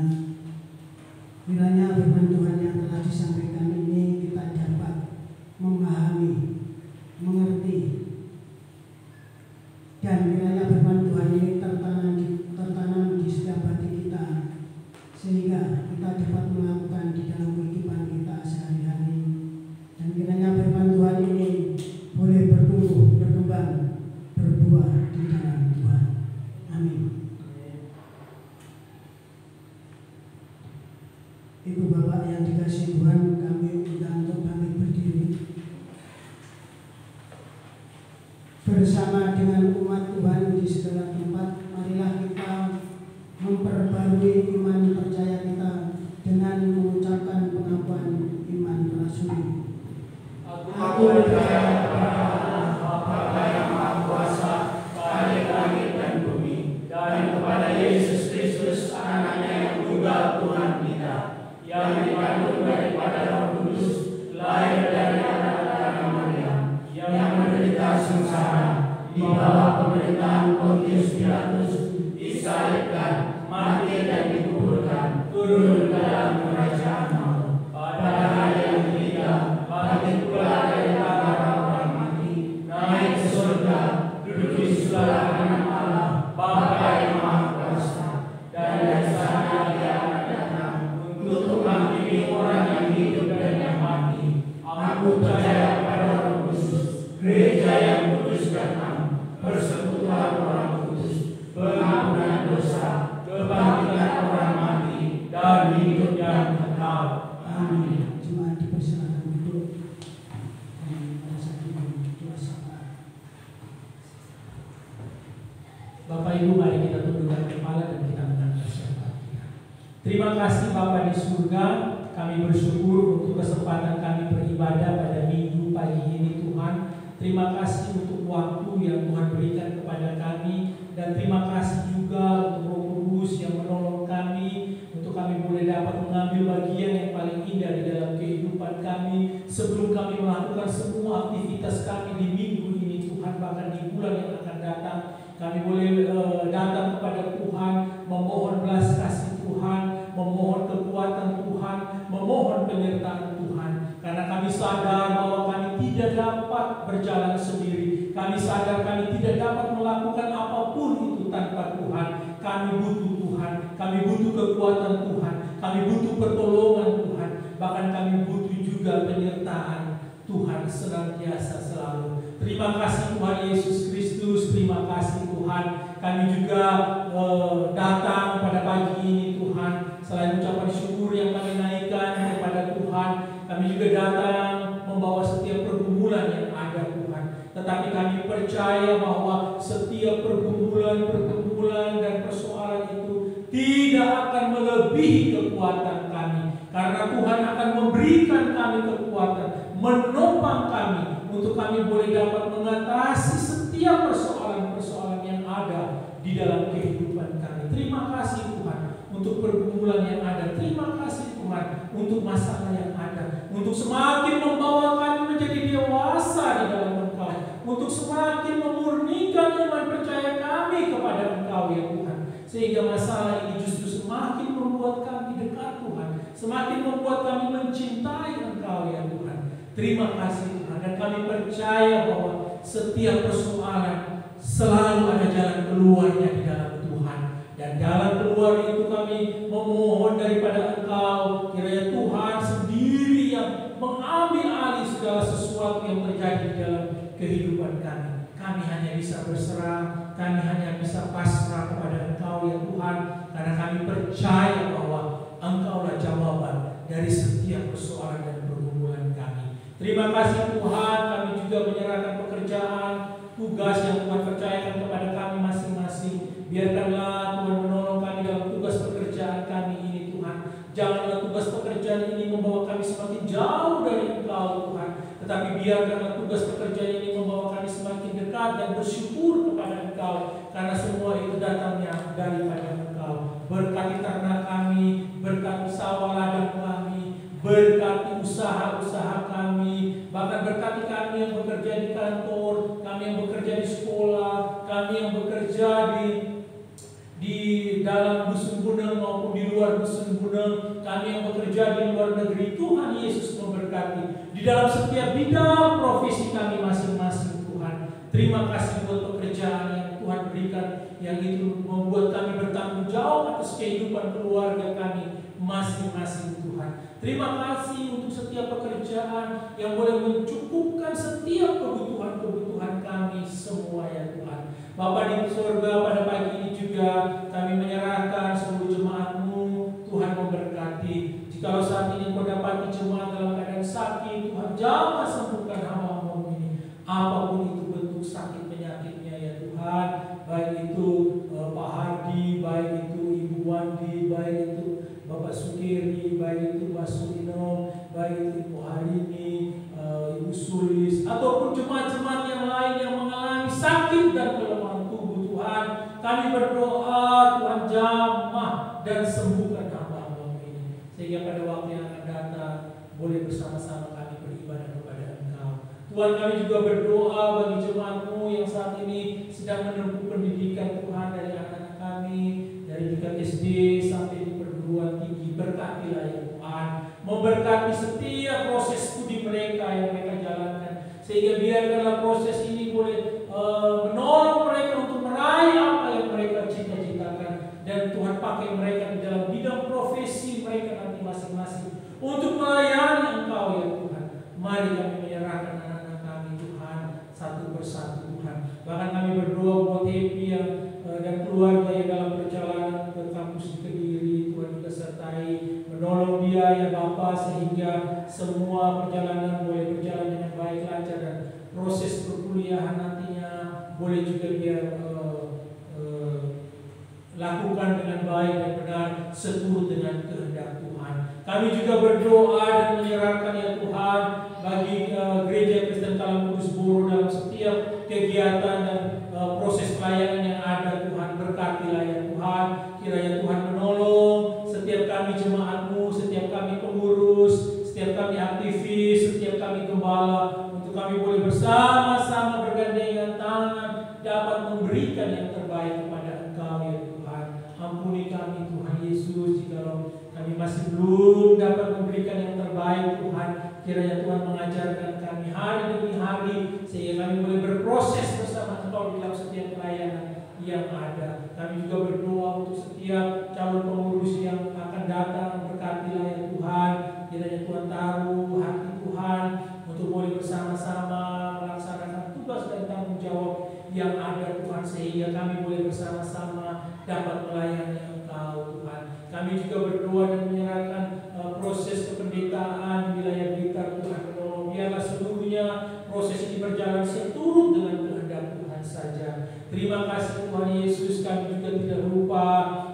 kiranya firman Tuhan yang telah disampaikan ini kita dapat memahami, mengerti, dan kiranya firman Tuhan ini tertanam di setiap hati kita, sehingga kita dapat melakukan di dalam kehidupan kita sehari-hari, dan kiranya firman Tuhan ini boleh bertumbuh, berkembang, berbuah di dalam Tuhan. Amin. Ibu bapak yang dikasihi Tuhan, kami undang untuk bangkit berdiri bersama dengan umat Tuhan di segala tempat. Marilah kita memperbarui iman percaya kita dengan mengucapkan pengakuan iman rasuli. Aku percaya kepada Allah Bapa yang Maha Kuasa, Khalik langit dan bumi, dan kepada Yesus Kristus, Anaknya yang tunggal Tuhan kita, yang dikandung daripada Roh Kudus, lahir dari anak Maria, yang menderita sengsara di bawah pemerintahan Pontius Pilatus, disalibkan, mati dan dikuburkan, turun ke dalam kerajaan maut. Pada hari yang ketiga, bangkit pula dari antara orang mati, naik ke surga, duduk di sebelah kanan Allah, Bapa yang Maha Kuasa, dan dari sana Dia akan datang untuk menghakimi orang yang hidup dan yang mati. Aku percaya kepada Roh Kudus, gereja yang kudus dan am, persekutuan orang kudus, pengampunan dosa, kebangkitan orang mati, dan hidup yang kekal. Amin. Cuma dipersilakan duduk. Pada saat ini doa syafaat. Bapak Ibu, mari kita tundukkan kepala dan kita menangis syafaat kita. Terima kasih Bapa di surga, kami bersyukur untuk kesempatan kami beribadah pada minggu pagi ini Tuhan. Terima kasih untuk waktu yang Tuhan berikan kepada kami, dan terima kasih juga untuk Roh Kudus yang menolong kami untuk kami boleh dapat mengambil bagian yang paling indah di dalam kehidupan kami sebelum kami melakukan semua aktivitas kami di minggu ini Tuhan, bahkan di bulan yang akan datang. Kami boleh datang kepada Tuhan, memohon belas kasih Tuhan, memohon kekuatan Tuhan, memohon penyertaan Tuhan. Karena kami sadar bahwa kami tidak dapat berjalan sendiri. Kami sadar kami tidak dapat melakukan apapun itu tanpa Tuhan. Kami butuh Tuhan, kami butuh kekuatan Tuhan, kami butuh pertolongan Tuhan. Bahkan kami butuh juga penyertaan Tuhan senantiasa selalu. Terima kasih Tuhan Yesus Kristus, terima kasih Tuhan. Kami juga datang pada pagi ini Tuhan, selain ucapan syukur yang kami naikkan kepada Tuhan, kami juga datang membawa setiap pergumulan yang ada Tuhan. Tetapi kami percaya bahwa setiap pergumulan dan persoalan itu tidak akan melebihi kekuatan kami. Karena Tuhan akan memberikan kami kekuatan, menopang kami untuk kami boleh dapat mengatasi setiap persoalan-persoalan yang ada di dalam kehidupan kami. Terima kasih Tuhan untuk pergumulan yang ada. Terima kasih Tuhan untuk masalah yang ada, untuk semakin membawa kami menjadi dewasa di dalam Engkau, untuk semakin memurnikan iman percaya kami kepada Engkau ya Tuhan, sehingga masalah ini justru semakin membuat kami dekat Tuhan, semakin membuat kami mencintai Engkau ya Tuhan. Terima kasih Tuhan, dan kami percaya bahwa setiap persoalan selalu ada jalan keluarnya di dalam Tuhan. Dan jalan keluar itu kami memohon daripada Engkau, kiranya Tuhan sendiri yang mengambil alih segala sesuatu yang terjadi di dalam kehidupan kami. Kami hanya bisa berserah, kami hanya bisa pasrah kepada Engkau ya Tuhan, karena kami percaya bahwa Engkaulah jawaban dari setiap persoalan dan pergumulan kami. Terima kasih Tuhan, kami juga menyerahkan pekerjaan, tugas yang Tuhan percayakan kepada kami masing-masing. biarkanlah tugas pekerjaan ini membawa kami semakin dekat dan bersyukur kepada Engkau, karena semua itu datangnya daripada Engkau. Berkati ternak kami, berkati sawah ladang kami, berkati usaha-usaha kami, bahkan berkati kami yang bekerja di kantor, kami yang bekerja di sekolah, kami yang bekerja di dalam dusun gunung maupun di luar dusun gunung, kami yang bekerja di luar negeri. Tuhan Yesus memberkati di dalam setiap bidang profesi kami masing-masing. Tuhan, terima kasih buat pekerjaan yang Tuhan berikan, yang itu membuat kami bertanggung jawab atas kehidupan keluarga kami masing-masing. Tuhan, terima kasih untuk setiap pekerjaan yang boleh mencukupkan setiap kebutuhan kami semua, ya Tuhan. Bapa di surga, pada pagi ini juga kami menyerahkan seluruh jemaat-Mu. Tuhan memberkati. Jikalau saat ini Kau dapati jemaat dalam keadaan sakit, Tuhan jamah sembuhkan hamba-Mu ini. Apapun itu bentuk sakit penyakitnya, ya Tuhan, baik itu Pak Hardi, baik itu Ibu Wandi, baik itu Bapak Sukiri, baik itu Pak Surino, baik itu Ibu Harini, Ibu Sulis, ataupun jemaat-jemaat yang lain yang mengalami sakit dan kelemahan tubuh. Tuhan, kami berdoa, Tuhan jamah dan sembuhkan hamba-Mu ini, sehingga pada waktu yang akan datang boleh bersama-sama kami beribadah kepada Engkau. Tuhan, kami juga berdoa bagi jemaat-Mu yang saat ini sedang menempuh pendidikan. Tuhan, dari anak-anak kami, dari tingkat SD sampai di perguruan tinggi, berkatilah ya Tuhan, memberkati setiap proses studi mereka yang mereka jalankan, sehingga biarkanlah proses ini boleh menolong mereka untuk meraih apa yang mereka cita-citakan, dan Tuhan pakai mereka di dalam bidang profesi mereka nanti masing-masing untuk melayani Engkau, ya Tuhan. Mari kami menyerahkan anak-anak kami, Tuhan, satu persatu, Tuhan. Bahkan kami berdoa buat Happy yang dan keluarga yang dalam perjalanan ke kampus di Kediri. Tuhan juga sertai, menolong dia ya Bapa, sehingga semua perjalanan boleh berjalan dengan baik, lancar, dan proses perkuliahan nantinya boleh juga dia lakukan dengan baik dan benar seturut dengan kehendak Tuhan. Kami juga berdoa dan menyerahkan ya Tuhan bagi Gereja Kristen Kalam Kudus Boro dalam setiap kegiatan dan proses pelayanan yang ada. Tuhan, berkatilah ya Tuhan. Kiranya Tuhan menolong setiap kami jemaat-Mu, setiap kami pengurus, setiap kami aktivis, setiap kami gembala, untuk kami boleh bersama-sama bergandengan tangan dapat memberikan yang terbaik kepada Engkau ya Tuhan. Ampuni kami Tuhan Yesus jikalau kami masih belum dapat memberikan yang terbaik. Tuhan, kiranya Tuhan mengajarkan kami hari demi hari, sehingga kami boleh berproses bersama Engkau di dalam setiap pelayanan yang ada. Kami juga berdoa untuk setiap calon pengurus yang akan datang. Berkatilah ya Tuhan. Kiranya Tuhan taruh hati Tuhan untuk boleh bersama-sama melaksanakan tugas dan tanggung jawab yang ada Tuhan, sehingga kami boleh bersama-sama dapat melayani Engkau Tuhan. Kami juga berdoa dan menyerahkan proses kependetaan di wilayah Blitar. Tuhan menolong, biarlah seluruhnya proses ini berjalan seturut dengan kehendak Tuhan saja. Terima kasih Tuhan Yesus. Kami juga tidak lupa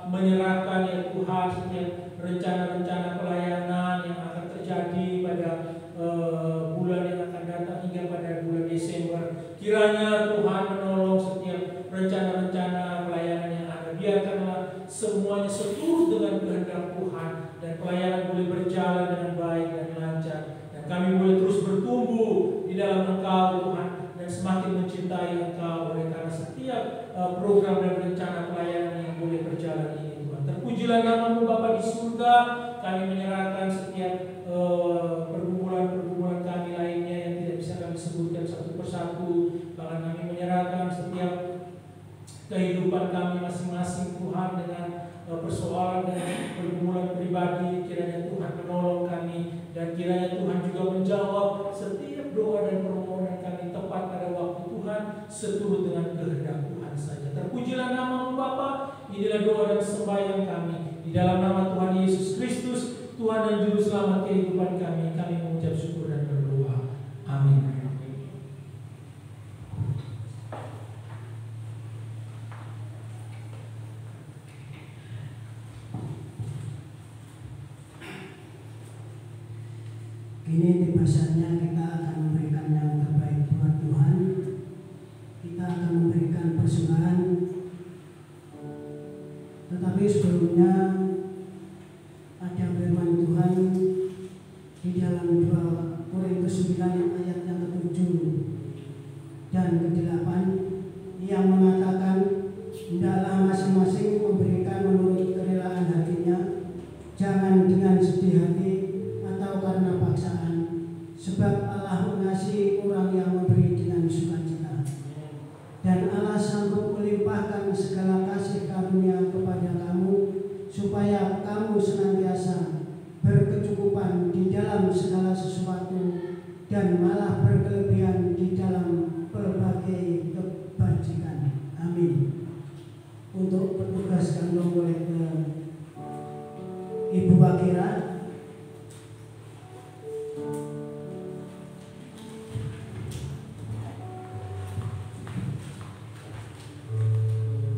menyerahkan ya Tuhan setiap rencana-rencana pelayanan yang akan terjadi pada bulan yang akan datang hingga pada bulan Desember. Kiranya Tuhan menolong setiap rencana-rencana pelayanan yang ada. Biarkanlah semuanya seturut dengan kehendak Tuhan, dan pelayanan boleh berjalan dengan baik dan lancar, dan kami boleh terus bertumbuh di dalam Engkau Tuhan, dan semakin mencintai Engkau oleh karena setiap program dan rencana pelayanan yang boleh berjalan ini Tuhan. Terpujilah nama-Mu Bapa di surga. Kami menyerahkan setiap pergumulan-pergumulan kami lainnya yang tidak bisa kami sebutkan satu persatu. Bahkan kami menyerahkan setiap kehidupan kami masing-masing Tuhan, dengan persoalan dan pergumulan pribadi. Kiranya Tuhan menolong kami, dan kiranya Tuhan juga menjawab setiap doa dan permohonan kami tepat pada waktu Tuhan, seturut dengan kehendak Tuhan saja. Terpujilah nama-Mu Bapa. Inilah doa dan sembahyang kami di dalam nama Tuhan Yesus Kristus, Tuhan dan Juru Selamat kehidupan kami. Kami mengucap syukur dan berdoa. Amin. Kini tiba saatnya kita akan memberikan Tetapi sebelumnya ada firman Tuhan di dalam 2 Korintus 9 ayat yang ke-7 dan ke-8 yang mengatakan, hendaklah masing-masing memberikan menurut kerelaan hatinya, jangan dengan sedih hati atau karena paksaan, sebab Allah mengasihi orang yang memberi dengan sukacita. Dan Allah sanggup melimpahkan segala kasih karunia kepada kamu, supaya kamu senantiasa berkecukupan di dalam segala sesuatu dan malah berkelebihan di dalam berbagai kebajikan. Amin. Untuk petugas kantong boleh ke Ibu Wakira.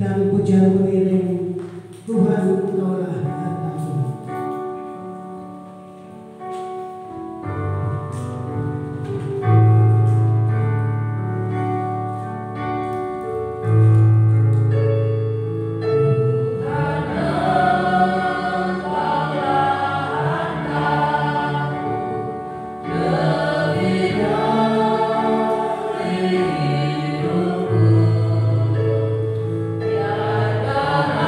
Dan pujian mengiring Tuhan Engkaulah hartaku. Ya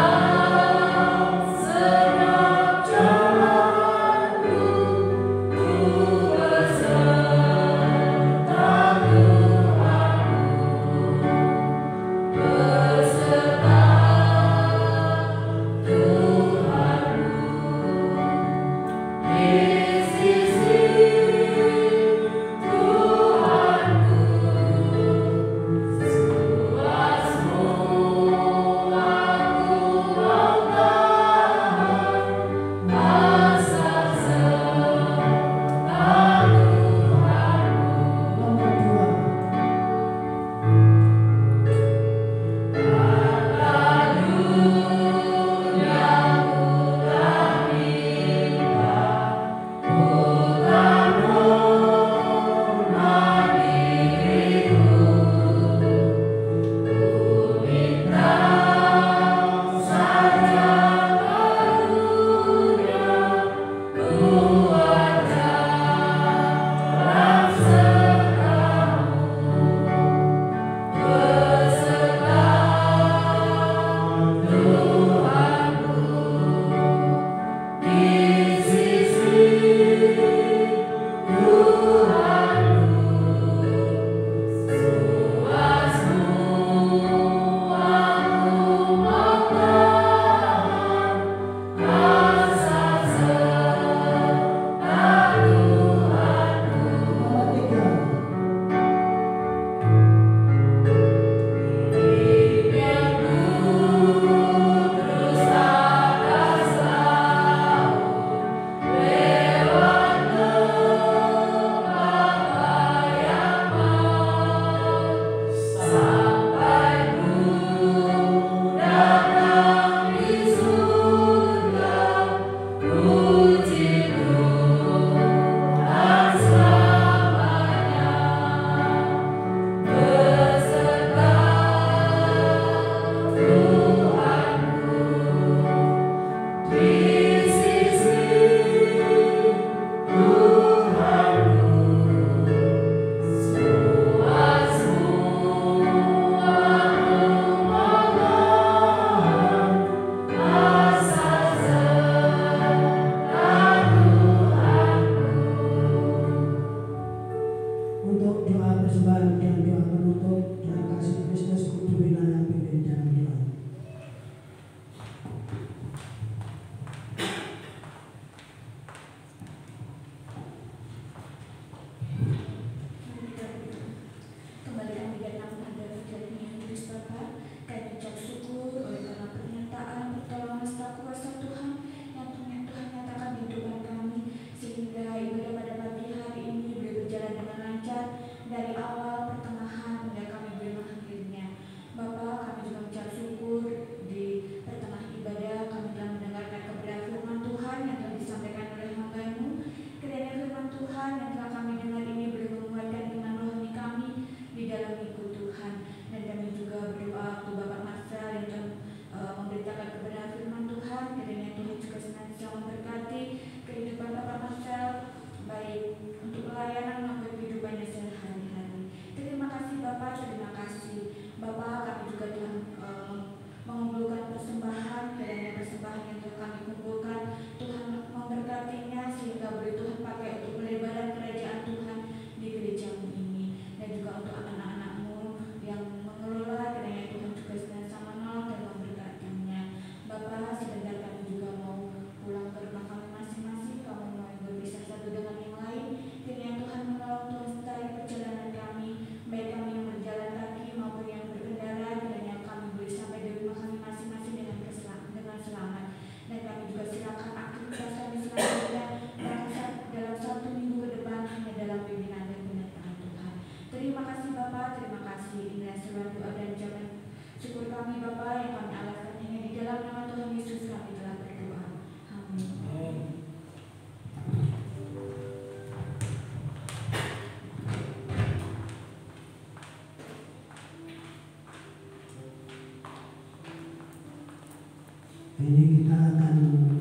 Ini kita akan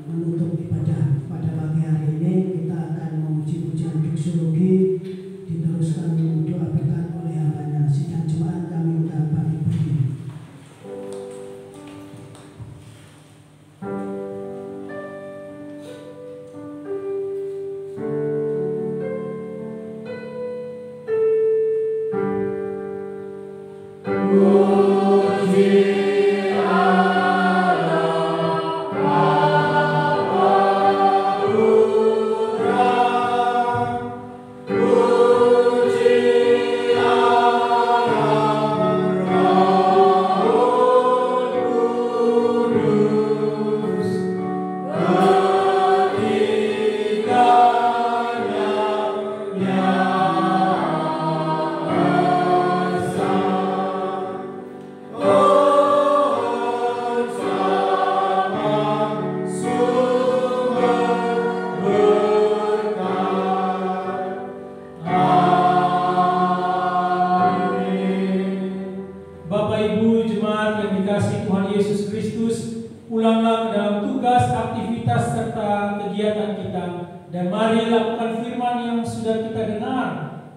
menutup ibadah pada pagi hari ini. Kita akan memuji pujian doksologi, diteruskan doa berkat oleh hambanya. Sidang jemaat kami undang bagi berdiri.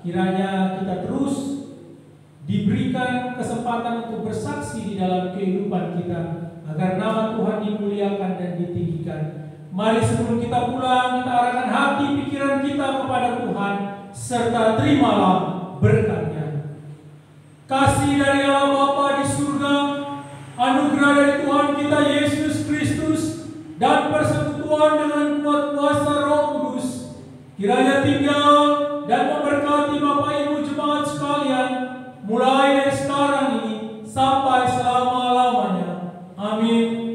Kiranya kita terus diberikan kesempatan untuk bersaksi di dalam kehidupan kita, agar nama Tuhan dimuliakan dan ditinggikan. Mari sebelum kita pulang, kita arahkan hati pikiran kita kepada Tuhan, serta terimalah berkat-Nya. Kasih dari Allah Bapa di surga, anugerah dari Tuhan kita Yesus Kristus, dan persekutuan dengan kuat kuasa Roh Kudus kiranya tinggal dan memberkati Bapak Ibu jemaat sekalian, mulai dari sekarang ini sampai selama-lamanya. Amin.